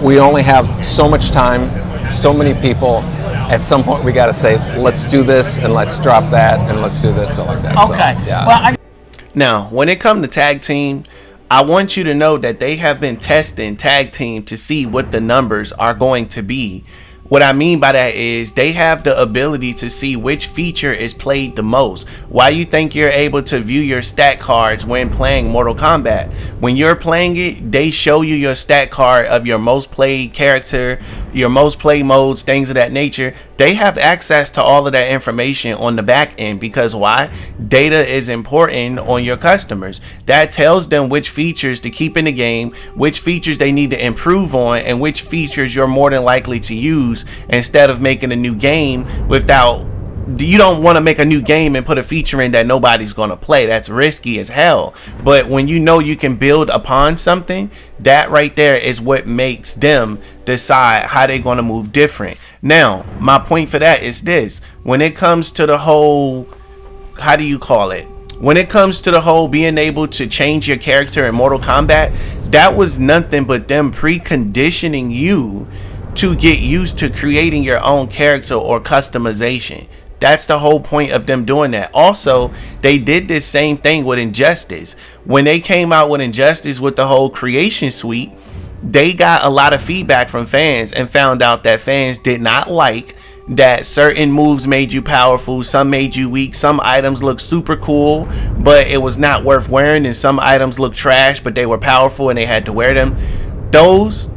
we only have so much time, so many people. At some point, we got to say, let's do this, and let's drop that, and let's do this, and like that. Okay. So, yeah. Well, Now, when it comes to tag team, I want you to know that they have been testing tag team to see what the numbers are going to be. What I mean by that is they have the ability to see which feature is played the most. Why you think you're able to view your stat cards when playing Mortal Kombat? When you're playing it, they show you your stat card of your most played character, your most played modes, things of that nature. They have access to all of that information on the back end because why? Data is important on your customers. That tells them which features to keep in the game, which features they need to improve on, and which features you're more than likely to use instead of making a new game without. You don't want to make a new game and put a feature in that nobody's going to play. That's risky as hell. But when you know you can build upon something, that right there is what makes them decide how they're going to move different. Now, my point for that is this. When it comes to the whole, how do you call it? When it comes to the whole being able to change your character in Mortal Kombat, that was nothing but them preconditioning you to get used to creating your own character or customization. That's the whole point of them doing that. Also, they did this same thing with Injustice. When they came out with Injustice with the whole creation suite, they got a lot of feedback from fans and found out that fans did not like that certain moves made you powerful, some made you weak, some items looked super cool, but it was not worth wearing, and some items looked trash, but they were powerful and they had to wear them. Those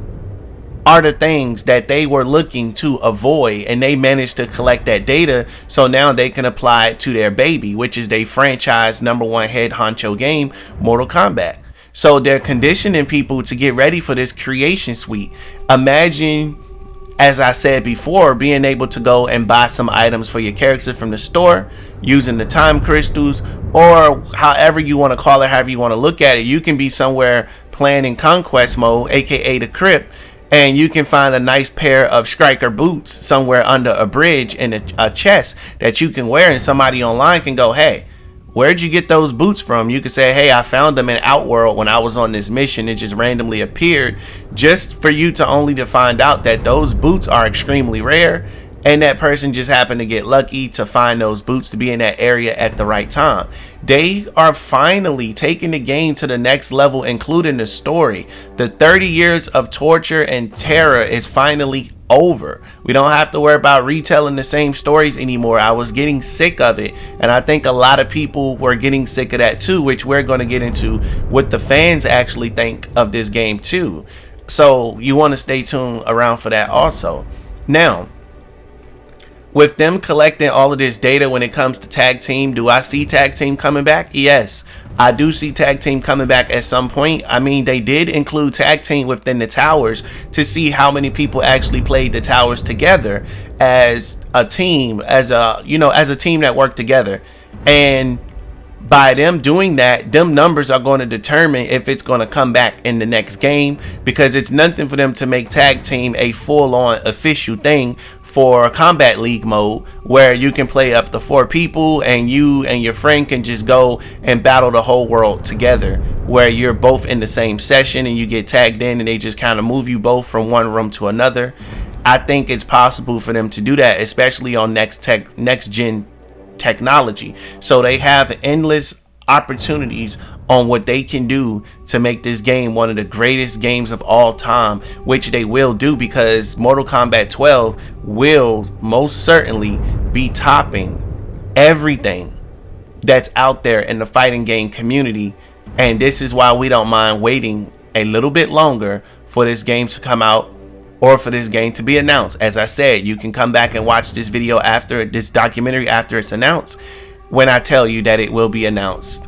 are the things that they were looking to avoid, and they managed to collect that data so now they can apply it to their baby, which is their franchise #1 head honcho game, Mortal Kombat. So they're conditioning people to get ready for this creation suite. Imagine, as I said before, being able to go and buy some items for your character from the store using the time crystals, or however you want to call it, however you want to look at it. You can be somewhere playing in conquest mode, aka the crypt, and you can find a nice pair of striker boots somewhere under a bridge in a chest that you can wear, and somebody online can go, hey, where'd you get those boots from? You can say, hey, I found them in Outworld when I was on this mission. It just randomly appeared, just for you to only to find out that those boots are extremely rare, and that person just happened to get lucky to find those boots to be in that area at the right time. They are finally taking the game to the next level, including the story. The 30 years of torture and terror is finally over. We don't have to worry about retelling the same stories anymore. I was getting sick of it, and I think a lot of people were getting sick of that too, which we're going to get into what the fans actually think of this game too. So you want to stay tuned around for that also. Now, with them collecting all of this data when it comes to tag team, do I see tag team coming back? Yes, I do see tag team coming back at some point. I mean, they did include tag team within the towers to see how many people actually played the towers together as a team, as a team that worked together. And by them doing that, them numbers are going to determine if it's going to come back in the next game, because it's nothing for them to make tag team a full-on official thing for Combat League mode, where you can play up to 4 people and you and your friend can just go and battle the whole world together, where you're both in the same session and you get tagged in and they just kind of move you both from one room to another. I think it's possible for them to do that, especially on next gen technology. So they have endless opportunities on what they can do to make this game one of the greatest games of all time, which they will do, because Mortal Kombat 12 will most certainly be topping everything that's out there in the fighting game community. And this is why we don't mind waiting a little bit longer for this game to come out, or for this game to be announced. As I said, you can come back and watch this video after this documentary after it's announced, when I tell you that it will be announced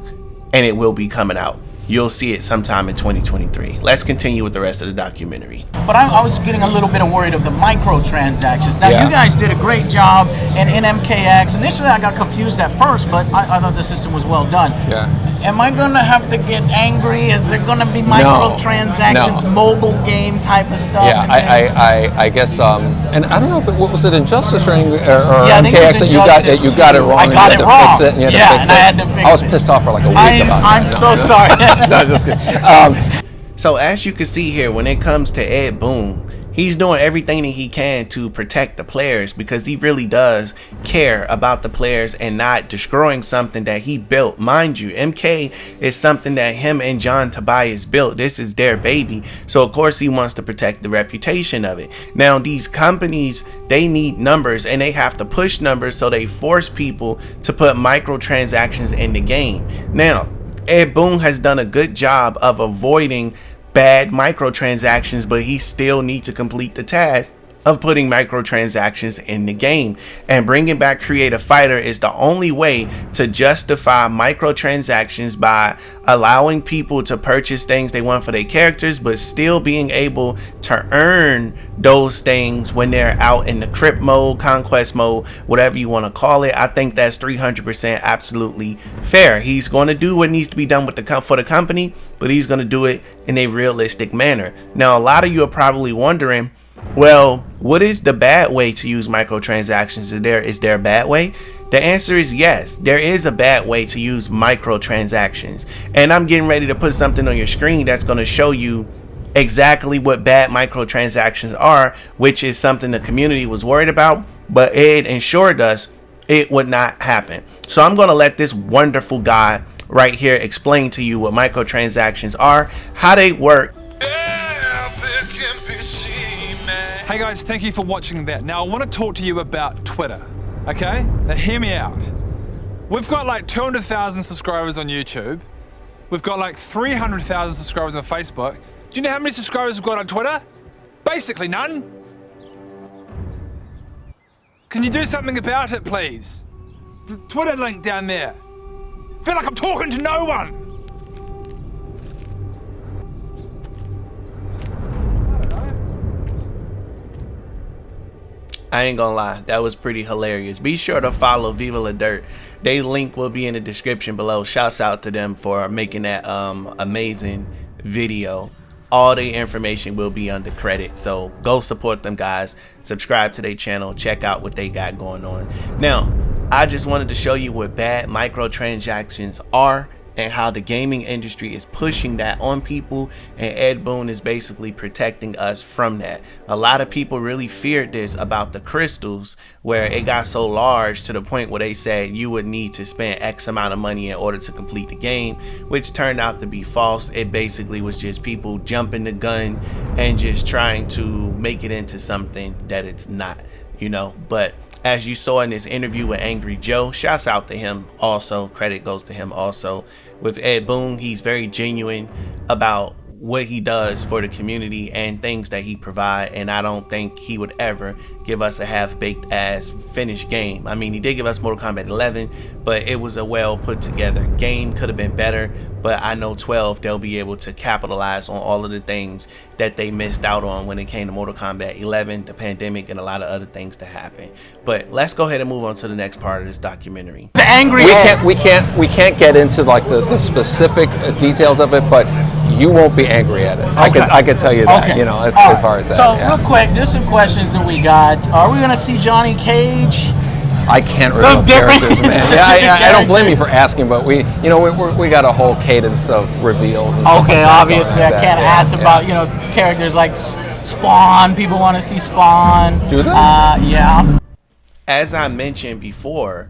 and it will be coming out. You'll see it sometime in 2023. Let's continue with the rest of the documentary. But I was getting a little bit worried of the microtransactions. Now, you guys did a great job in MKX. Initially, I got confused at first, but I thought the system was well done. Yeah. Am I going to have to get angry? Is there going to be microtransactions, mobile game type of stuff? Yeah, I guess, and I don't know if what was it, Injustice or MKX that you got it wrong. I got it wrong. Fix it, and I had to fix it. I was pissed off for like a week about that. I'm so sorry. No, just kidding. So as you can see here, when it comes to Ed Boon, he's doing everything that he can to protect the players, because he really does care about the players and not destroying something that he built. Mind you, MK is something that him and John Tobias built. This is their baby. So of course he wants to protect the reputation of it. Now these companies, they need numbers and they have to push numbers, so they force people to put microtransactions in the game. Now, Ed Boon has done a good job of avoiding bad microtransactions, but he still needs to complete the task of putting microtransactions in the game. And bringing back Creative Fighter is the only way to justify microtransactions, by allowing people to purchase things they want for their characters, but still being able to earn those things when they're out in the crypt mode, conquest mode, whatever you want to call it. I think that's 300% absolutely fair. He's going to do what needs to be done with for the company, but he's going to do it in a realistic manner. Now, a lot of you are probably wondering, well, what is the bad way to use microtransactions? Is there a bad way? The answer is yes, there is a bad way to use microtransactions. And I'm getting ready to put something on your screen that's going to show you exactly what bad microtransactions are, which is something the community was worried about, but Ed ensured us it would not happen. So I'm going to let this wonderful guy right here explain to you what microtransactions are, how they work. Hey guys, thank you for watching that. Now I want to talk to you about Twitter, okay? Now hear me out. We've got like 200,000 subscribers on YouTube. We've got like 300,000 subscribers on Facebook. Do you know how many subscribers we've got on Twitter? Basically none. Can you do something about it, please? The Twitter link down there. I feel like I'm talking to no one. I ain't gonna lie, that was pretty hilarious. Be sure to follow Viva La Dirt. They link will be in the description below. Shouts out to them for making that amazing video. All the information will be under credit, so go support them guys. Subscribe to their channel, check out what they got going on. Now, I just wanted to show you what bad microtransactions are and how the gaming industry is pushing that on people, and Ed Boon is basically protecting us from that. A lot of people really feared this about the crystals, where it got so large to the point where they said you would need to spend X amount of money in order to complete the game, which turned out to be false. It basically was just people jumping the gun and just trying to make it into something that it's not, you know. But as you saw in this interview with Angry Joe, shouts out to him also, credit goes to him also. With Ed Boon, he's very genuine about what he does for the community and things that he provide, and I don't think he would ever give us a half-baked ass finished game. I mean, he did give us Mortal Kombat 11, but it was a well put together game. Could have been better, but I know 12, they'll be able to capitalize on all of the things that they missed out on when it came to Mortal Kombat 11, the pandemic, and a lot of other things that happened. But let's go ahead and move on to the next part of this documentary. The angry we can't get into like the specific details of it, but you won't be angry at it. Okay. I could tell you that. Okay. You know, as All far right. as that. So yeah. real quick, there's some questions that we got. Are we gonna see Johnny Cage? I can't Some reveal different characters, man. specific I don't blame you characters. for asking, but we got a whole cadence of reveals. And stuff Okay, like that obviously going I like can't that. ask about characters like Spawn. People want to see Spawn. Do they? Yeah. As I mentioned before,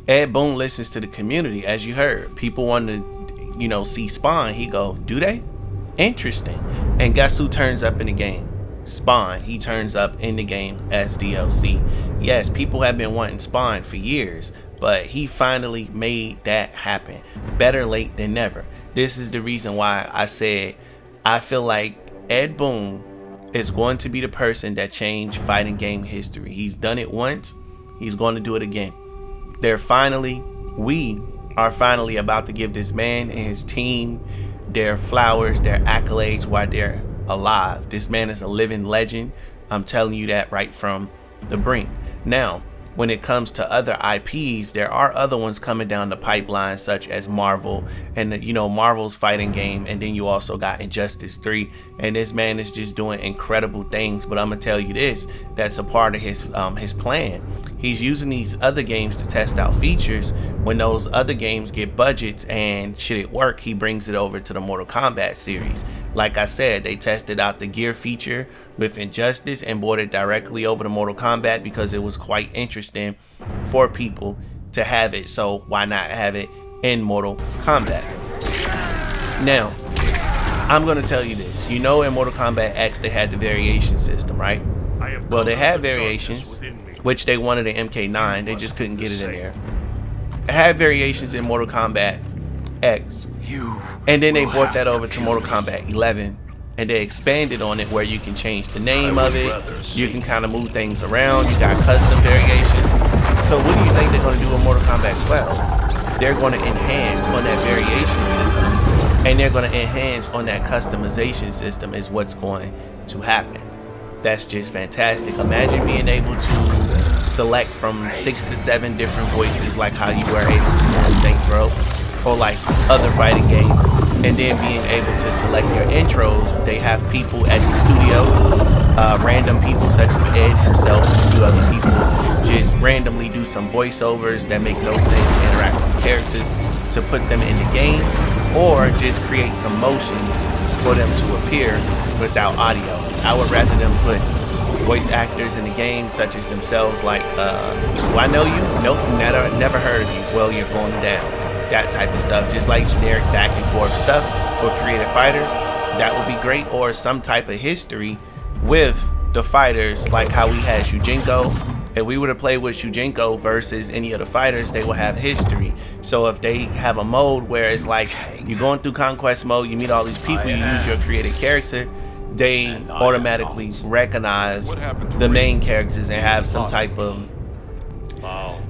Ed Boon listens to the community. As you heard, people want to, see Spawn. He go, do they? Interesting. And guess who turns up in the game? Spawn. He turns up in the game as DLC. Yes, people have been wanting Spawn for years, but he finally made that happen. Better late than never. This is the reason why I said I feel like Ed Boon is going to be the person that changed fighting game history. He's done it once. He's going to do it again. We are finally about to give this man and his team their flowers, their accolades while they're alive. This man is a living legend. I'm telling you that right from the brink. Now, when it comes to other IPs, there are other ones coming down the pipeline, such as Marvel and Marvel's fighting game, and then you also got Injustice 3, and this man is just doing incredible things. But I'm gonna tell you this, that's a part of his plan. He's using these other games to test out features. When those other games get budgets and should it work, he brings it over to the Mortal Kombat series. Like I said, they tested out the gear feature with Injustice and brought it directly over to Mortal Kombat because it was quite interesting for people to have it. So why not have it in Mortal Kombat? Now, I'm going to tell you this. In Mortal Kombat X, they had the variation system, right? Well, they had variations, which they wanted in MK9. They just couldn't get it in there. It had variations in Mortal Kombat X. And then they brought that over to Mortal Kombat 11. And they expanded on it where you can change the name of it. You can kind of move things around. You got custom variations. So what do you think they're going to do with Mortal Kombat 12? They're going to enhance on that variation system. And they're going to enhance on that customization system is what's going to happen. That's just fantastic. Imagine being able to select from 6 to 7 different voices like how you were able to in Saints Row or like other fighting games, and then being able to select your intros. They have people at the studio, random people such as Ed himself and a few other people just randomly do some voiceovers that make no sense to interact with characters to put them in the game, or just create some motions for them to appear without audio. I would rather them put voice actors in the game such as themselves, like do I know you? Nope, never heard of you. Well, you're going down. That type of stuff, just like generic back and forth stuff for creative fighters. That would be great. Or some type of history with the fighters, like how we had Shujinko. If we were to play with Shujinko versus any of the fighters, they will have history. So if they have a mode where it's like you're going through conquest mode, you meet all these people, you use your creative character, they automatically recognize the main characters and have some type of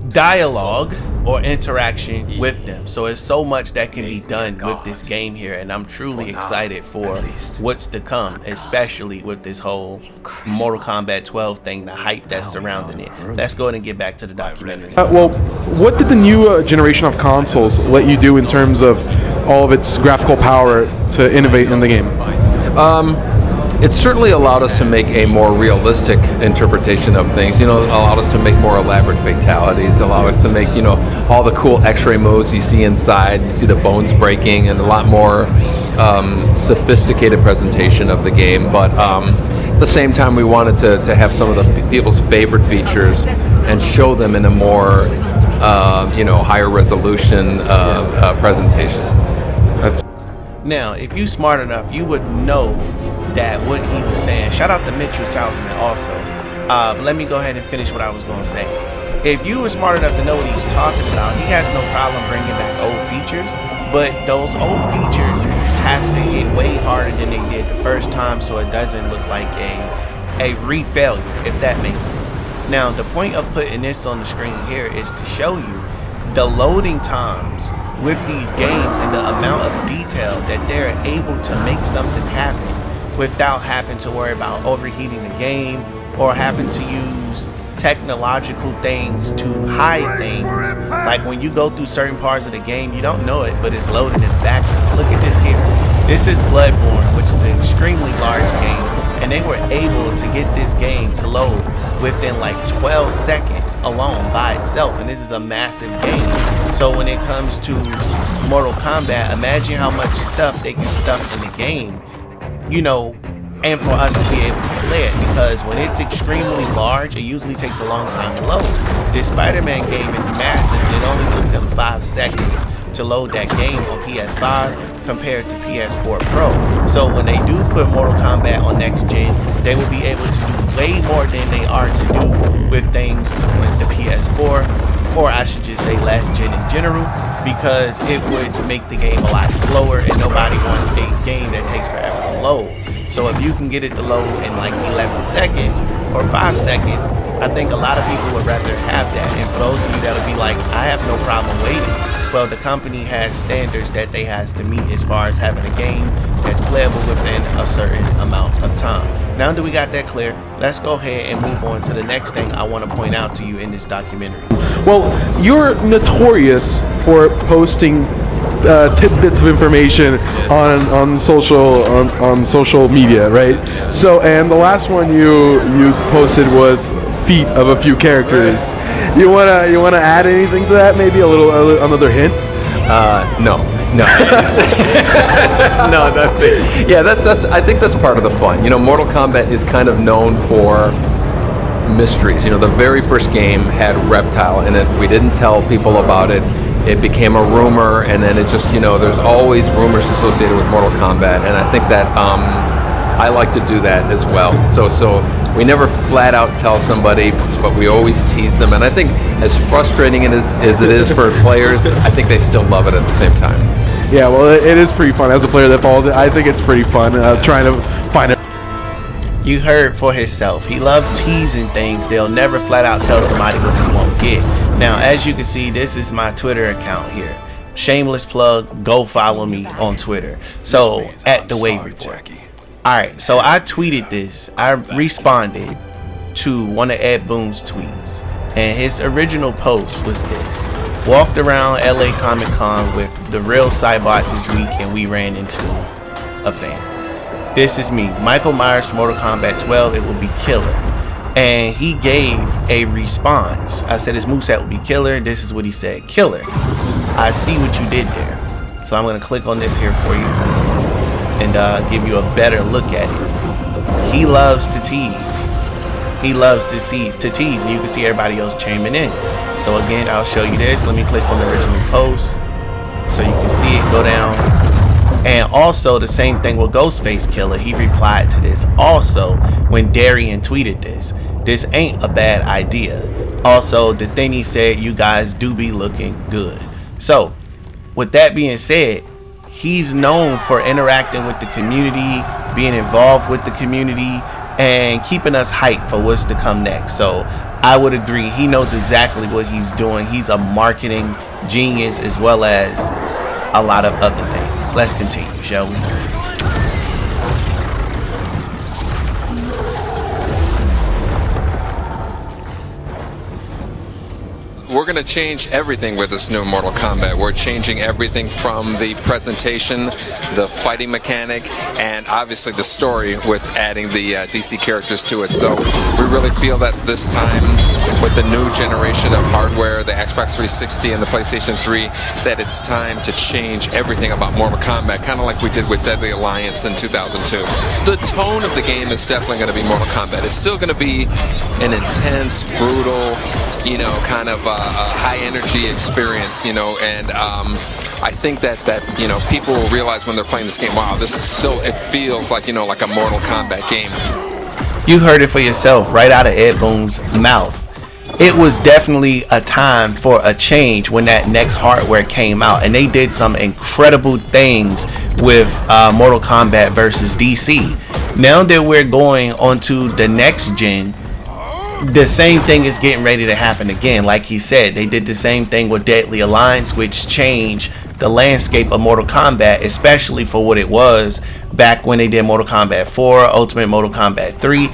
dialogue or interaction with them. So it's so much that can be done with this game here, and I'm truly excited for what's to come, especially with this whole Mortal Kombat 12 thing, the hype that's surrounding it. Let's go ahead and get back to the documentary. Well, what did the new generation of consoles let you do in terms of all of its graphical power to innovate in the game? it certainly allowed us to make a more realistic interpretation of things. You know, allowed us to make more elaborate fatalities, allowed us to make, you know, all the cool X-ray moves you see inside. You see the bones breaking, and a lot more sophisticated presentation of the game. But at the same time, we wanted to have some of the people's favorite features and show them in a more higher resolution presentation. Now, if you smart enough, you would know that what he was saying. Shout out to Mitchell Salzman also. But let me go ahead and finish what I was going to say. If you were smart enough to know what he's talking about, he has no problem bringing back old features. But those old features has to hit way harder than they did the first time, so it doesn't look like a re-failure, if that makes sense. Now, the point of putting this on the screen here is to show you the loading times with these games and the amount of detail that they're able to make something happen without having to worry about overheating the game or having to use technological things to hide things. Like when you go through certain parts of the game, you don't know it, but it's loaded in the background. Look at this here. This is Bloodborne, which is an extremely large game, and they were able to get this game to load within like 12 seconds alone by itself, and this is a massive game. So when it comes to Mortal Kombat, imagine how much stuff they can stuff in the game, you know, and for us to be able to play it, because when it's extremely large, it usually takes a long time to load. This Spider-Man game is massive. It only took them 5 seconds to load that game on PS5 compared to PS4 Pro. So when they do put Mortal Kombat on next gen, they will be able to do way more than they are to do with things with the PS4, or I should just say last gen in general, because it would make the game a lot slower, and nobody wants a game that takes forever to load. So if you can get it to load in like 11 seconds or 5 seconds, I think a lot of people would rather have that. And for those of you that'll be like, I have no problem waiting, well, the company has standards that they has to meet as far as having a game that's playable within a certain amount of time. Now that we got that clear, let's go ahead and move on to the next thing I want to point out to you in this documentary. Well, you're notorious for posting tidbits of information on social media, right? So, and the last one you posted was feet of a few characters. You wanna add anything to that? Maybe another hint? No. No, that's it. Yeah, that's. I think that's part of the fun. You know, Mortal Kombat is kind of known for mysteries. You know, the very first game had Reptile in it. We didn't tell people about it. It became a rumor, and then it just, you know, there's always rumors associated with Mortal Kombat, and I think that I like to do that as well. So we never flat out tell somebody, but we always tease them, and I think as frustrating as it is for players, I think they still love it at the same time. Yeah, well, it is pretty fun. As a player that follows it, I think it's pretty fun trying to find it. You heard for himself. He loved teasing things. They'll never flat out tell somebody what they won't get. Now, as you can see, this is my Twitter account here. Shameless plug, go follow me on Twitter. So, at the Wave Report. Alright, so I tweeted this. I responded to one of Ed Boon's tweets. And his original post was this. Walked around LA Comic Con with the real Cybot this week, and we ran into a fan. This is me, Michael Myers from Mortal Kombat 12. It will be killer. And he gave a response. I said his moveset would be killer. This is what he said. Killer. I see what you did there. So I'm going to click on this here for you and give you a better look at it. He loves to tease. He loves to tease, and you can see everybody else chiming in. So again, I'll show you this. Let me click on the original post so you can see it go down. And also the same thing with Ghostface Killer. He replied to this also when Darian tweeted this. This ain't a bad idea. Also, the thing he said, you guys do be looking good. So, with that being said, he's known for interacting with the community, being involved with the community, and keeping us hyped for what's to come next. So, I would agree. He knows exactly what he's doing. He's a marketing genius as well as a lot of other things. Let's continue, shall we? we're going to change everything with this new Mortal Kombat. We're changing everything from the presentation, the fighting mechanic, and obviously the story with adding the DC characters to it. So we really feel that this time, with the new generation of hardware, the Xbox 360 and the PlayStation 3, that it's time to change everything about Mortal Kombat, kind of like we did with Deadly Alliance in 2002. The tone of the game is definitely going to be Mortal Kombat. It's still going to be an intense, brutal, kind of a high energy experience, and I think that people will realize when they're playing this game, wow, this is still, it feels like, like a Mortal Kombat game. You heard it for yourself right out of Ed Boon's mouth. It was definitely a time for a change when that next hardware came out, and they did some incredible things with Mortal Kombat versus DC. Now that we're going onto the next gen, the same thing is getting ready to happen again. Like he said, they did the same thing with Deadly Alliance, which changed the landscape of Mortal Kombat, especially for what it was back when they did Mortal Kombat 4, Ultimate Mortal Kombat 3.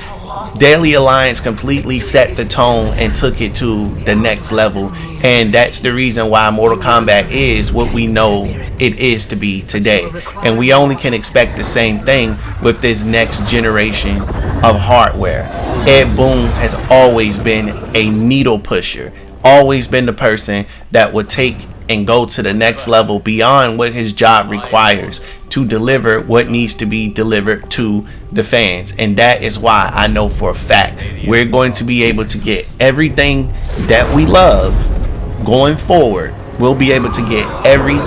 Deadly Alliance completely set the tone and took it to the next level, and that's the reason why Mortal Kombat is what we know it is to be today. And we only can expect the same thing with this next generation of hardware. Ed Boon has always been a needle pusher, always been the person that would take and go to the next level beyond what his job requires to deliver what needs to be delivered to the fans. And that is why I know for a fact we're going to be able to get everything that we love going forward. We'll be able to get every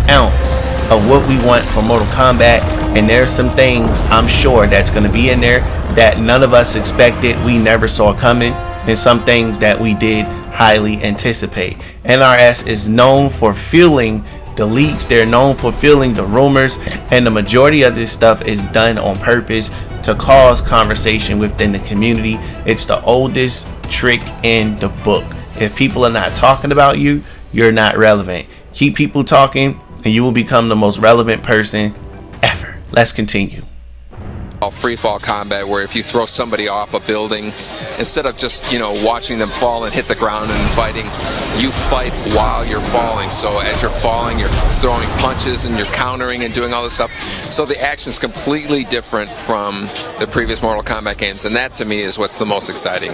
ounce of what we want from Mortal Kombat, and there's some things I'm sure that's going to be in there that none of us expected, we never saw coming, and some things that we did highly anticipate. NRS is known for fueling the leaks, they're known for fueling the rumors, and the majority of this stuff is done on purpose to cause conversation within the community. It's the oldest trick in the book. If people are not talking about you, you're not relevant. Keep people talking and you will become the most relevant person ever. Let's continue. Free fall combat, where if you throw somebody off a building, instead of just watching them fall and hit the ground and fighting, you fight while you're falling. So as you're falling, you're throwing punches and you're countering and doing all this stuff. So the action is completely different from the previous Mortal Kombat games, and that to me is what's the most exciting.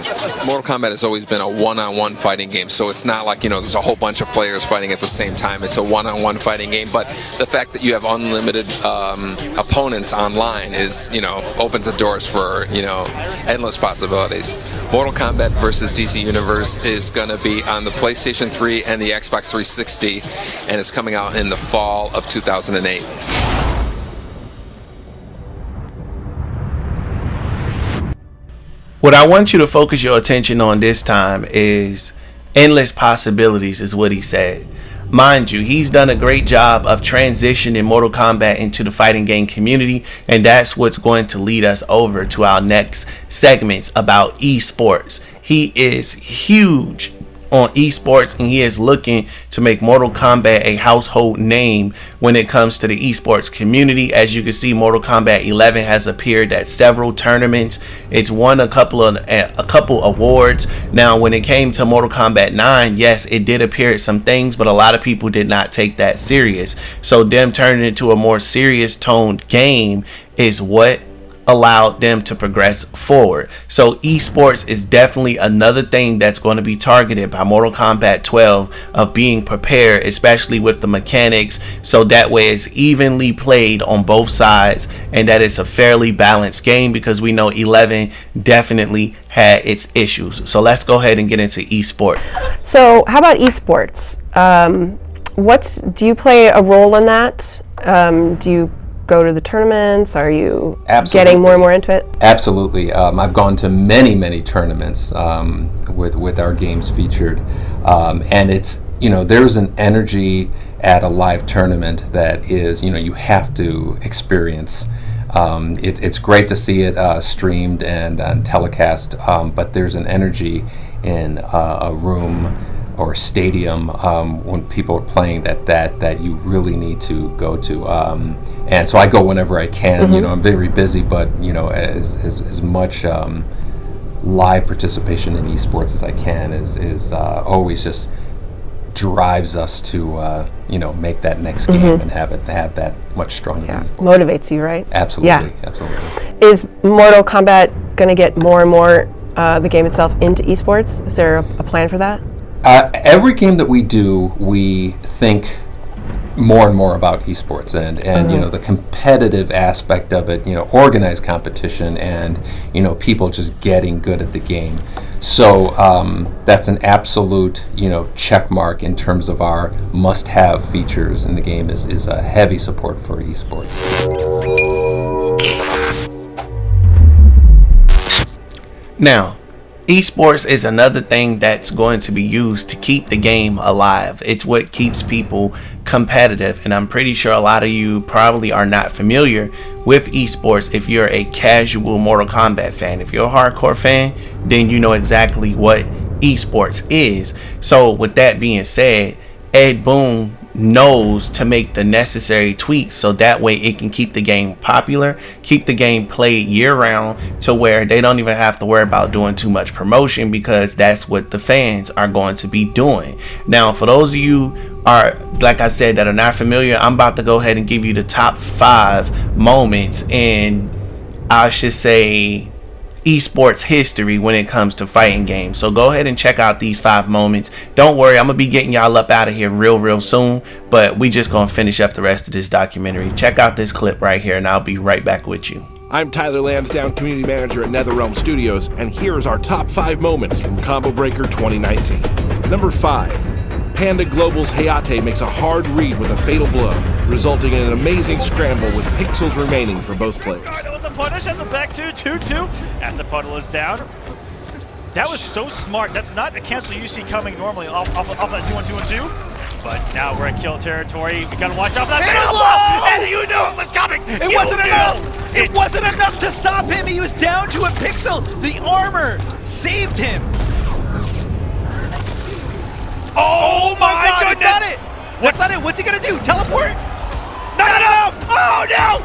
Mortal Kombat has always been a one-on-one fighting game, so it's not like there's a whole bunch of players fighting at the same time. It's a one-on-one fighting game, but the fact that you have unlimited opponents online is opens the doors for endless possibilities. Mortal Kombat versus DC Universe is going to be on the PlayStation 3 and the Xbox 360, and it's coming out in the fall of 2008. What I want you to focus your attention on this time is endless possibilities, is what he said. Mind you, he's done a great job of transitioning Mortal Kombat into the fighting game community, and that's what's going to lead us over to our next segments about esports. He is huge on esports, and he is looking to make Mortal Kombat a household name when it comes to the esports community. As you can see, Mortal Kombat 11 has appeared at several tournaments. It's won a couple awards. Now, when it came to Mortal Kombat 9, yes, it did appear at some things, but a lot of people did not take that serious. So them turning into a more serious toned game is what allowed them to progress forward. So esports is definitely another thing that's going to be targeted by Mortal Kombat 12, of being prepared, especially with the mechanics, so that way it's evenly played on both sides and that it's a fairly balanced game, because we know 11 definitely had its issues. So let's go ahead and get into esports. So how about esports? Do you play a role in that? Do you go to the tournaments? Are you getting more and more into it? Absolutely. I've gone to many tournaments with our games featured, and it's there's an energy at a live tournament that is you have to experience. It's great to see it streamed and telecast, but there's an energy in a room or stadium when people are playing that you really need to go to, and so I go whenever I can. Mm-hmm. I'm very busy, but as much live participation in esports as I can is always just drives us to make that next game and have that much stronger. Yeah, motivates you, right? Absolutely, Yeah. absolutely. Is Mortal Kombat going to get more and more the game itself into esports? Is there a plan for that? Every game that we do, we think more and more about esports and the competitive aspect of it, organized competition and people just getting good at the game. So that's an absolute check mark in terms of our must-have features in the game is a heavy support for esports. Now, esports is another thing that's going to be used to keep the game alive. It's what keeps people competitive, and I'm pretty sure a lot of you probably are not familiar with esports if you're a casual Mortal Kombat fan. If you're a hardcore fan, then you know exactly what esports is. So with that being said, Ed Boon knows to make the necessary tweaks so that way it can keep the game popular, keep the game played year round to where they don't even have to worry about doing too much promotion, because that's what the fans are going to be doing. Now, for those of you are, like I said, that are not familiar, I'm about to go ahead and give you the top 5 moments in, I should say, esports history when it comes to fighting games. So go ahead and check out these 5 moments. Don't worry, I'm gonna be getting y'all up out of here real soon, but we just gonna finish up the rest of this documentary. Check out this clip right here and I'll be right back with you. I'm Tyler Lansdowne, Community Manager at Netherrealm Studios, and here's our top 5 moments from Combo Breaker 2019. Number 5. Panda Global's Hayate makes a hard read with a fatal blow, resulting in an amazing scramble with pixels remaining for both players. There was a punish at the back 2-2-2 as the puddle is down. That was so smart. That's not a cancel you see coming normally off that 2-1-2-1-2. But now we're in kill territory. We gotta watch out for that fatal blow! And you knew it was coming! It wasn't enough! It wasn't enough to stop him! He was down to a pixel! The armor saved him! Oh my God, goodness! that's not it! That's not it! What's he gonna do? Teleport? Not enough! Oh no!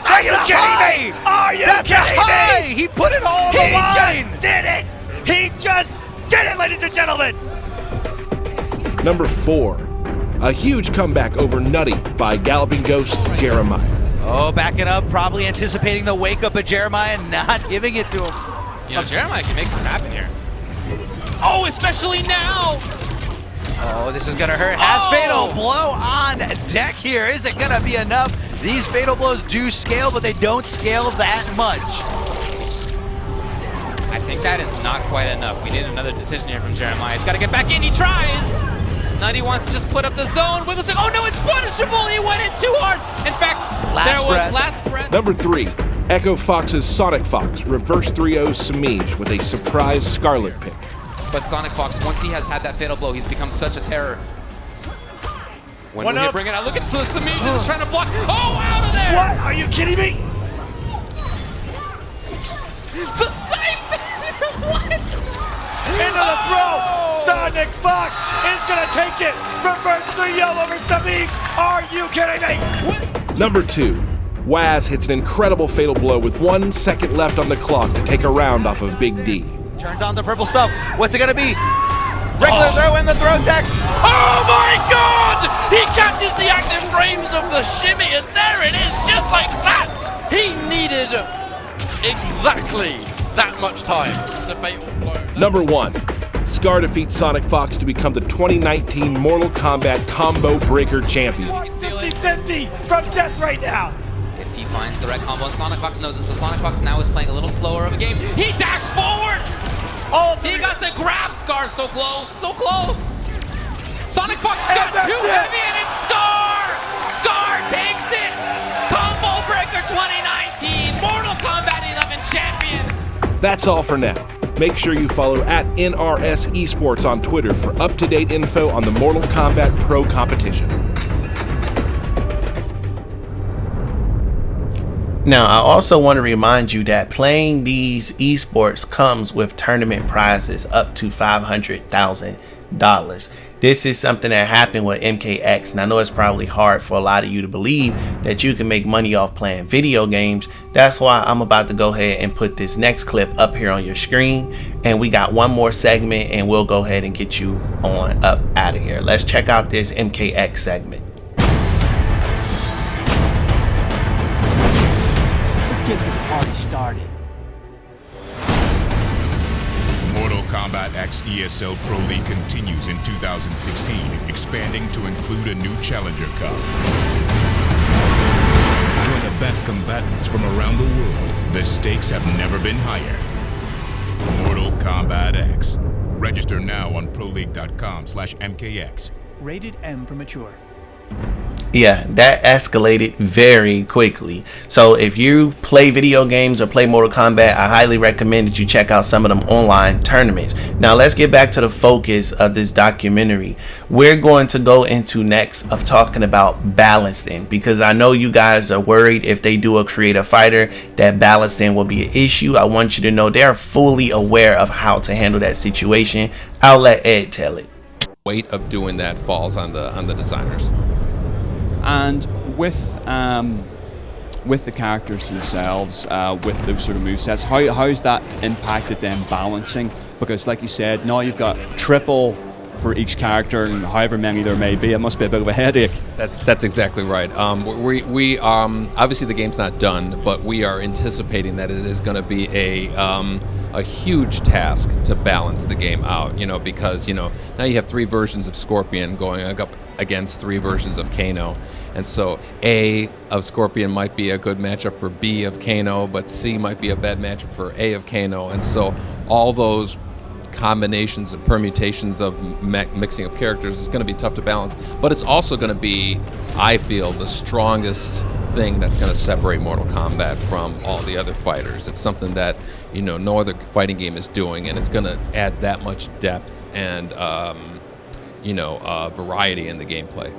Are you kidding me? Are you kidding me? He put it all on the line! Just did it! He just did it, ladies and gentlemen! Number 4. A huge comeback over Nutty by Galloping Ghost Jeremiah. Oh, backing up, probably anticipating the wake up of Jeremiah, not giving it to him. Jeremiah can make this happen here. Oh, especially now! Oh, this is gonna hurt. Has fatal blow on deck here. Is it gonna be enough? These fatal blows do scale, but they don't scale that much. I think that is not quite enough. We need another decision here from Jeremiah. He's gotta get back in, he tries! Nutty wants to just put up the zone. Wiggles it. Oh no, it's punishable! He went in too hard! In fact, last breath. Number 3. Echo Fox's Sonic Fox reverse 3-0 Samij with a surprise Scarlet pick. But Sonic Fox, once he has had that fatal blow, he's become such a terror. When will he bring it out? Look at Samij just trying to block. Oh, out of there! What? Are you kidding me? The siphon! What? Into the throw! Sonic Fox is gonna take it! Reverse 3-0 over Samij! Are you kidding me? What? Number 2. Waz hits an incredible fatal blow with 1 second left on the clock to take a round off of Big D. Turns on the purple stuff. What's it gonna be? Regular throw in the throw tech. Oh my God! He catches the active frames of the shimmy, and there it is, just like that! He needed exactly that much time. The fatal blow. Number 1. Scar defeats Sonic Fox to become the 2019 Mortal Kombat Combo Breaker Champion. 50-50 from death right now! If he finds the right combo, and Sonic Fox knows it, so Sonic Fox now is playing a little slower of a game. He dashed forward! He got the grab. Scar so close, so close! Sonic Fox got too heavy and it's Scar takes it! Combo Breaker 2019, Mortal Kombat 11 champion! That's all for now. Make sure you follow @NRS Esports on Twitter for up-to-date info on the Mortal Kombat Pro competition. Now, I also want to remind you that playing these esports comes with tournament prizes up to $500,000. This is something that happened with MKX, and I know it's probably hard for a lot of you to believe that you can make money off playing video games. That's why I'm about to go ahead and put this next clip up here on your screen, and we got one more segment and we'll go ahead and get you on up out of here. Let's check out this MKX segment. Let's get this party started. Mortal Kombat X ESL Pro League continues in 2016, expanding to include a new Challenger Cup. Join the best combatants from around the world. The stakes have never been higher. Mortal Kombat X. Register now on proleague.com/MKX. Rated M for mature. Yeah, that escalated very quickly. So if you play video games or play Mortal Kombat, I highly recommend that you check out some of them online tournaments. Now let's get back to the focus of this documentary. We're going to go into next of talking about balancing, because I know you guys are worried if they do a creative fighter that balancing will be an issue. I want you to know they're fully aware of how to handle that situation. I'll let Ed tell it. Weight of doing that falls on the designers. And with the characters themselves, with those sort of movesets, how's that impacted them balancing? Because like you said, now you've got triple for each character, and however many there may be, it must be a bit of a headache. That's exactly right. We obviously the game's not done, but we are anticipating that it is going to be a huge task to balance the game out. Because now you have 3 versions of Scorpion going up against 3 versions of Kano, and so A of Scorpion might be a good matchup for B of Kano, but C might be a bad matchup for A of Kano, and so all those combinations and permutations of mixing up characters is going to be tough to balance. But it's also going to be, I feel, the strongest thing that's going to separate Mortal Kombat from all the other fighters. It's something that no other fighting game is doing, and it's going to add that much depth and variety in the gameplay.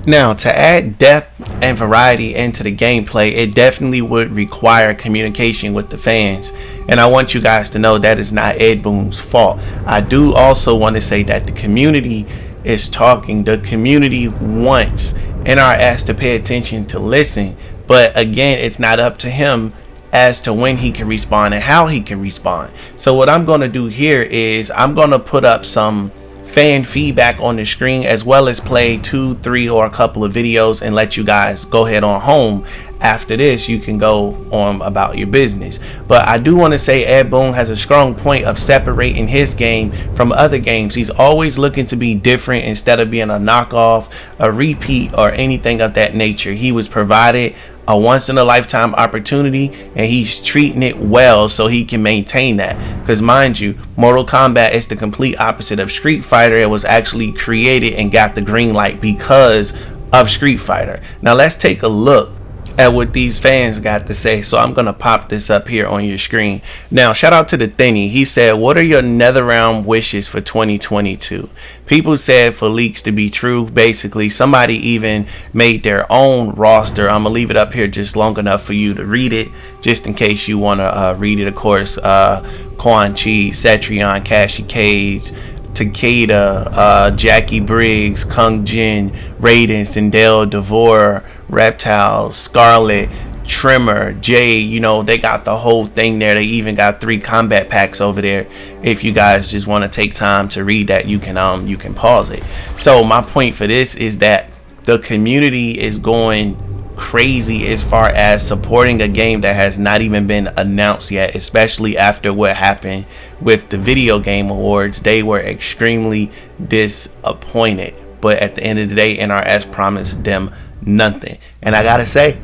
Now, to add depth and variety into the gameplay, it definitely would require communication with the fans. And I want you guys to know that is not Ed Boon's fault. I do also want to say that the community is talking. The community wants NRS to pay attention, to listen. But again, it's not up to him as to when he can respond and how he can respond. So what I'm going to do here is I'm going to put up some fan feedback on the screen, as well as play 2, 3, or a couple of videos and let you guys go ahead on home. After this, you can go on about your business. But I do want to say Ed Boon has a strong point of separating his game from other games. He's always looking to be different instead of being a knockoff, a repeat, or anything of that nature. He was provided a once-in-a-lifetime opportunity, and he's treating it well so he can maintain that. Because mind you, Mortal Kombat is the complete opposite of Street Fighter. It was actually created and got the green light because of Street Fighter. Now let's take a look at what these fans got to say. So I'm gonna pop this up here on your screen. Now shout out to the Thinny. He said, what are your Netherrealm wishes for 2022? People said for leaks to be true. Basically, somebody even made their own roster. I'm gonna leave it up here just long enough for you to read it, just in case you want to read it. Of course, Quan Chi, Cetrion, Cashy Cage, Takeda, Jackie Briggs, Kung Jin, Raiden, Sindel, Devore, Reptiles, Scarlet, Trimmer, Jay. They got the whole thing there. They even got 3 combat packs over there. If you guys just want to take time to read that, you can pause it. So my point for this is that the community is going crazy as far as supporting a game that has not even been announced yet, especially after what happened with the video game awards. They were extremely disappointed, but at the end of the day, NRS promised them nothing. And I gotta say,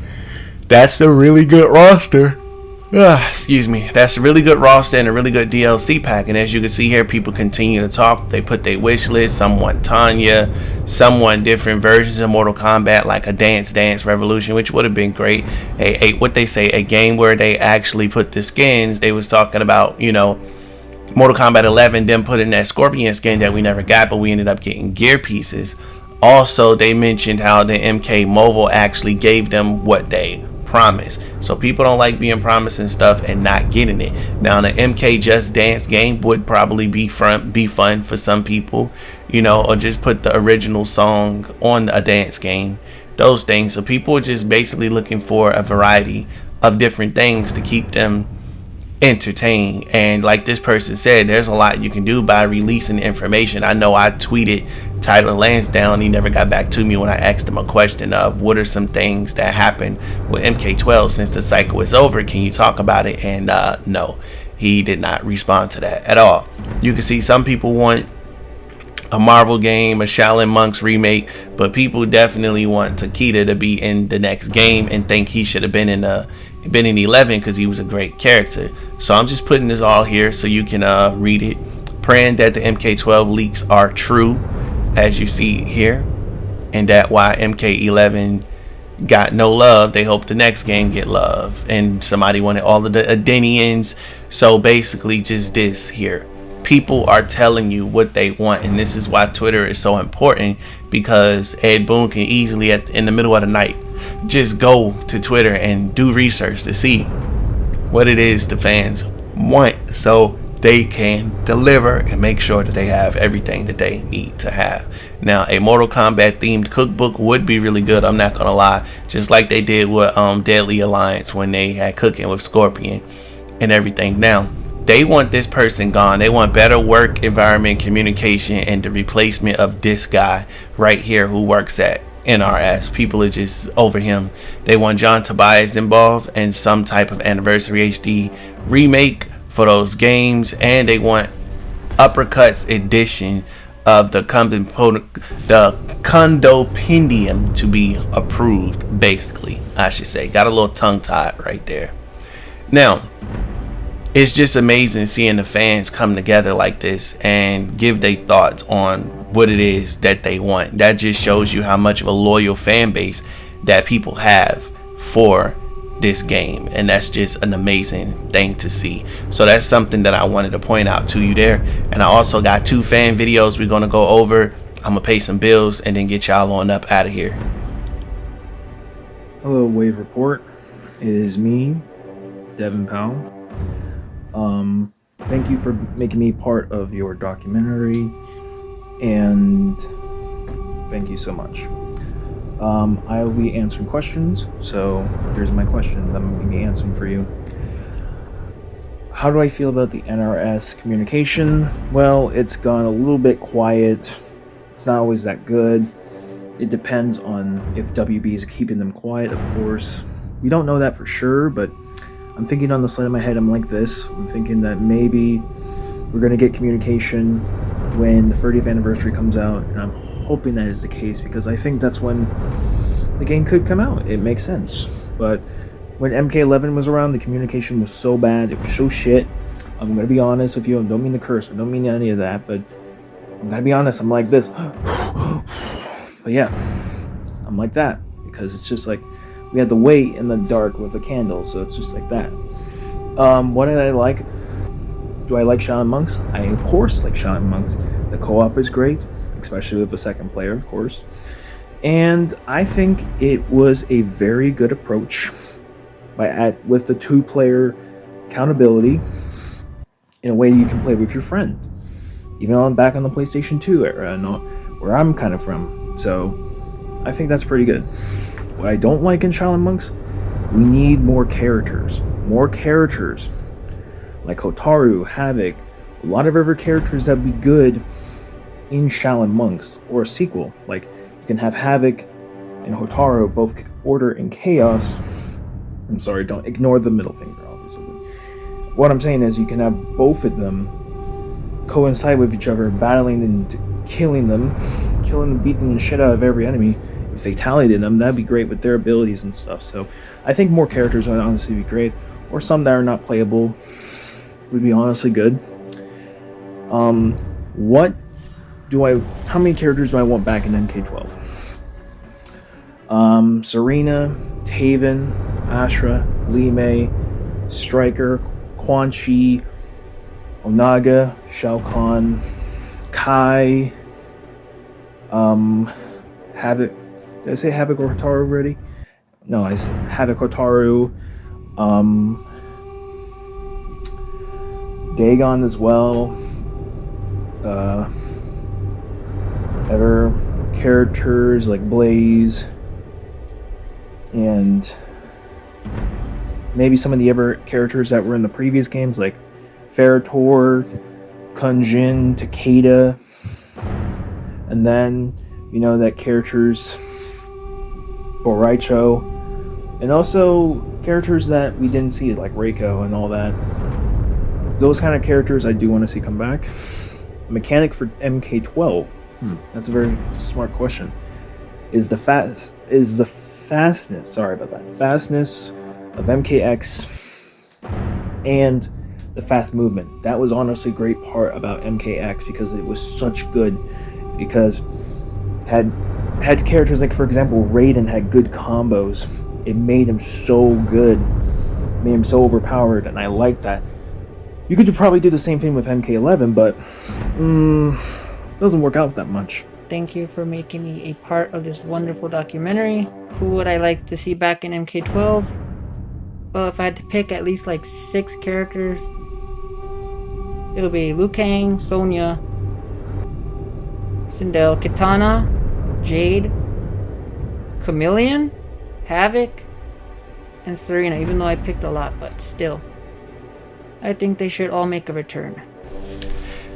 that's a really good roster. Excuse me. That's a really good roster and a really good DLC pack. And as you can see here, people continue to talk. They put their wish list. Some want Tanya, some want different versions of Mortal Kombat, like a Dance Dance Revolution, which would have been great. What they say, a game where they actually put the skins. They was talking about, Mortal Kombat 11, then put in that Scorpion skin that we never got, but we ended up getting gear pieces. Also, they mentioned how the MK Mobile actually gave them what they promised. So people don't like being promised and stuff and not getting it. Now the MK Just Dance game would probably be fun for some people. or just put the original song on a dance game, those things. So people are just basically looking for a variety of different things to keep them entertained. And like this person said, there's a lot you can do by releasing information. I know I tweeted Tyler Lansdowne. He never got back to me when I asked him a question of what are some things that happened with MK12 since the cycle is over. Can you talk about it? And no, he did not respond to that at all. You can see some people want a Marvel game, a Shaolin Monks remake, but people definitely want Takeda to be in the next game and think he should have been in 11 because he was a great character. So I'm just putting this all here so you can read it, praying that the MK12 leaks are true, as you see here, and that why MK11 got no love, they hope the next game get love. And somebody wanted all of the Edenians. So basically just this here, people are telling you what they want, and this is why Twitter is so important, because Ed Boon can easily in the middle of the night just go to Twitter and do research to see what it is the fans want, so they can deliver and make sure that they have everything that they need to have. Now, a Mortal Kombat themed cookbook would be really good, I'm not gonna lie, just like they did with Deadly Alliance when they had cooking with Scorpion and everything. Now they want this person gone. They want better work environment, communication, and the replacement of this guy right here who works at NRS. People are just over him. They want John Tobias involved and some type of Anniversary HD remake for those games, and they want Uppercuts edition of the Condopendium to be approved, basically, I should say. Got a little tongue tied right there. Now, it's just amazing seeing the fans come together like this and give their thoughts on what it is that they want. That just shows you how much of a loyal fan base that people have for this game, and that's just an amazing thing to see. So that's something that I wanted to point out to you there. And I also got 2 fan videos we're going to go over. I'm gonna pay some bills and then get y'all on up out of here. Hello, Wave Report. It is me, Devin Powell. Thank you for making me part of your documentary, and thank you so much. I will be answering questions, so here's my questions I'm going to be answering for you. How do I feel about the NRS communication? Well, it's gone a little bit quiet. It's not always that good. It depends on if WB is keeping them quiet, of course. We don't know that for sure, but I'm thinking on the side of my head, I'm like this. I'm thinking that maybe we're going to get communication when the 30th anniversary comes out, and I'm hoping that is the case, because I think that's when the game could come out. It makes sense. But when MK11 was around, the communication was so bad. It was so shit. I'm going to be honest with you. I don't mean to curse. I don't mean any of that, but I'm going to be honest. I'm like this. But yeah, I'm like that, because it's just like we had to wait in the dark with a candle, so it's just like that. What did I like? Do I like Shaolin Monks? I, of course, like Shaolin Monks. The co-op is great, especially with a second player, of course. And I think it was a very good approach with the 2-player accountability in a way you can play with your friend. Even back on the PlayStation 2 era, where I'm kind of from. So I think that's pretty good. What I don't like in Shaolin Monks, we need more characters. More characters. Like Hotaru, Havoc, a lot of other characters that would be good in Shaolin Monks, or a sequel. Like, you can have Havoc and Hotaru, both Order and Chaos. I'm sorry, don't ignore the middle finger, obviously. What I'm saying is you can have both of them coincide with each other, battling and killing them, beating the shit out of every enemy. Fatality in them, that'd be great with their abilities and stuff. So I think more characters would honestly be great, or some that are not playable would be honestly good. How many characters do I want back in MK12? Serena, Taven, Ashra, Li Mei, Striker, Quan Chi, Onaga, Shao Kahn, Kai, Havoc. Did I say Havoc or Hotaru already? No, I said Havoc, Hotaru, Daegon as well, ever characters like Blaze and maybe some of the other characters that were in the previous games like Ferritor, Kunjin, Takeda, and then that characters Boraicho, and also characters that we didn't see like Reiko and all that. Those kind of characters I do want to see come back. Mechanic for MK12. That's a very smart question. Is the fastness? Sorry about that. Fastness of MKX and the fast movement. That was honestly a great part about MKX because it was such good. Because had characters like, for example, Raiden had good combos. It made him so good, made him so overpowered, and I like that. You could probably do the same thing with MK11, but doesn't work out that much. Thank you for making me a part of this wonderful documentary. Who would I like to see back in MK12? Well, if I had to pick at least like 6 characters, it'll be Liu Kang, Sonya, Sindel, Kitana, Jade, Chameleon, Havoc, and Serena, even though I picked a lot, but still. I think they should all make a return.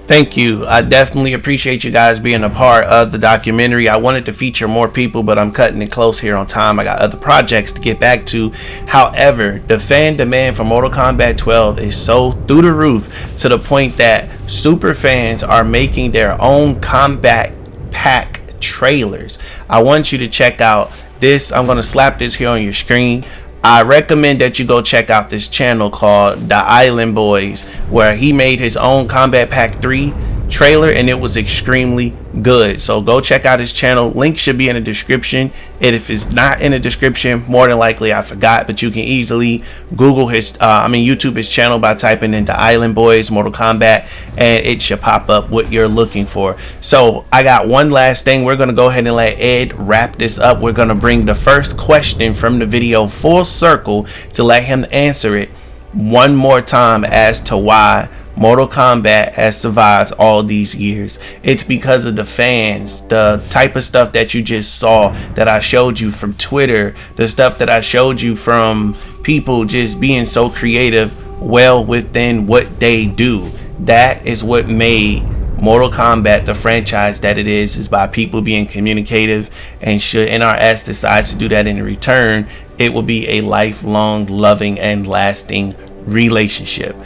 Thank you. I definitely appreciate you guys being a part of the documentary. I wanted to feature more people, but I'm cutting it close here on time. I got other projects to get back to. However, the fan demand for Mortal Kombat 12 is so through the roof to the point that super fans are making their own combat pack trailers. I want you to check out this. I'm going to slap this here on your screen. I recommend that you go check out this channel called The Island Boys, where he made his own Combat Pack 3 trailer, and it was extremely good. So go check out his channel. Link should be in the description. And if it's not in the description, more than likely I forgot, but you can easily Google his YouTube his channel by typing in The Island Boys Mortal Kombat, and it should pop up what you're looking for. So I got one last thing. We're gonna go ahead and let Ed wrap this up. We're gonna bring the first question from the video full circle to let him answer it one more time as to why Mortal Kombat has survived all these years. It's because of the fans, the type of stuff that you just saw, that I showed you from Twitter, the stuff that I showed you from people just being so creative well within what they do. That is what made Mortal Kombat the franchise that it is by people being communicative, and should NRS decide to do that in return, it will be a lifelong, loving, and lasting relationship.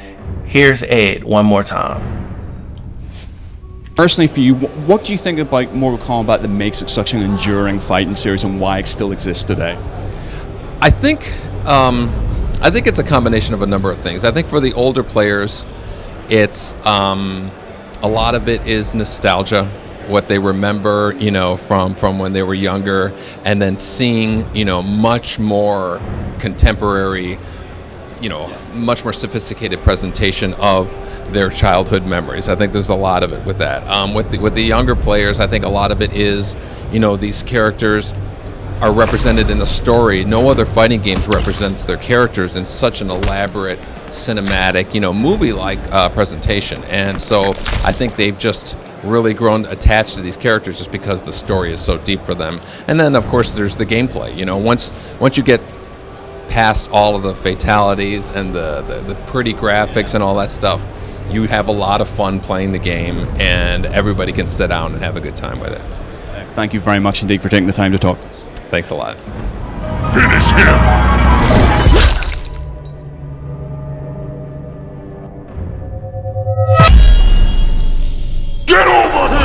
Here's Ed one more time. Personally for you, what do you think about Mortal Kombat that makes it such an enduring fighting series and why it still exists today? I think it's a combination of a number of things. I think for the older players, it's a lot of it is nostalgia, what they remember, from when they were younger, and then seeing, much more contemporary, much more sophisticated presentation of their childhood memories. I think there's a lot of it with that. With the younger players, I think a lot of it is, these characters are represented in a story. No other fighting games represents their characters in such an elaborate, cinematic, movie-like presentation. And so I think they've just really grown attached to these characters just because the story is so deep for them. And then, of course, there's the gameplay. Once you get past all of the fatalities and the pretty graphics and all that stuff, you have a lot of fun playing the game, and everybody can sit down and have a good time with it. Thank you very much indeed for taking the time to talk. Thanks a lot. Finish him! Get over here!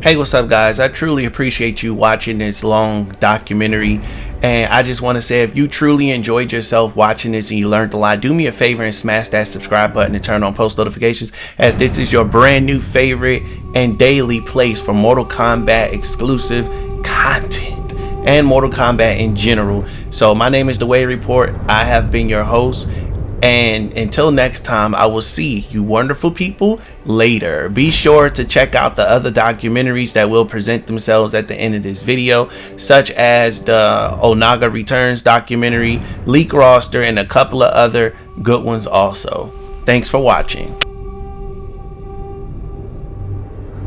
Hey, what's up, guys? I truly appreciate you watching this long documentary, and I just want to say, if you truly enjoyed yourself watching this and you learned a lot, do me a favor and smash that subscribe button and turn on post notifications, as this is your brand new favorite and daily place for Mortal Kombat exclusive content and Mortal Kombat in general. So my name is The Way Report. I have been your host. And until next time, I will see you wonderful people later. Be sure to check out the other documentaries that will present themselves at the end of this video, such as the Onaga Returns documentary, Leak Roster, and a couple of other good ones also. Thanks for watching.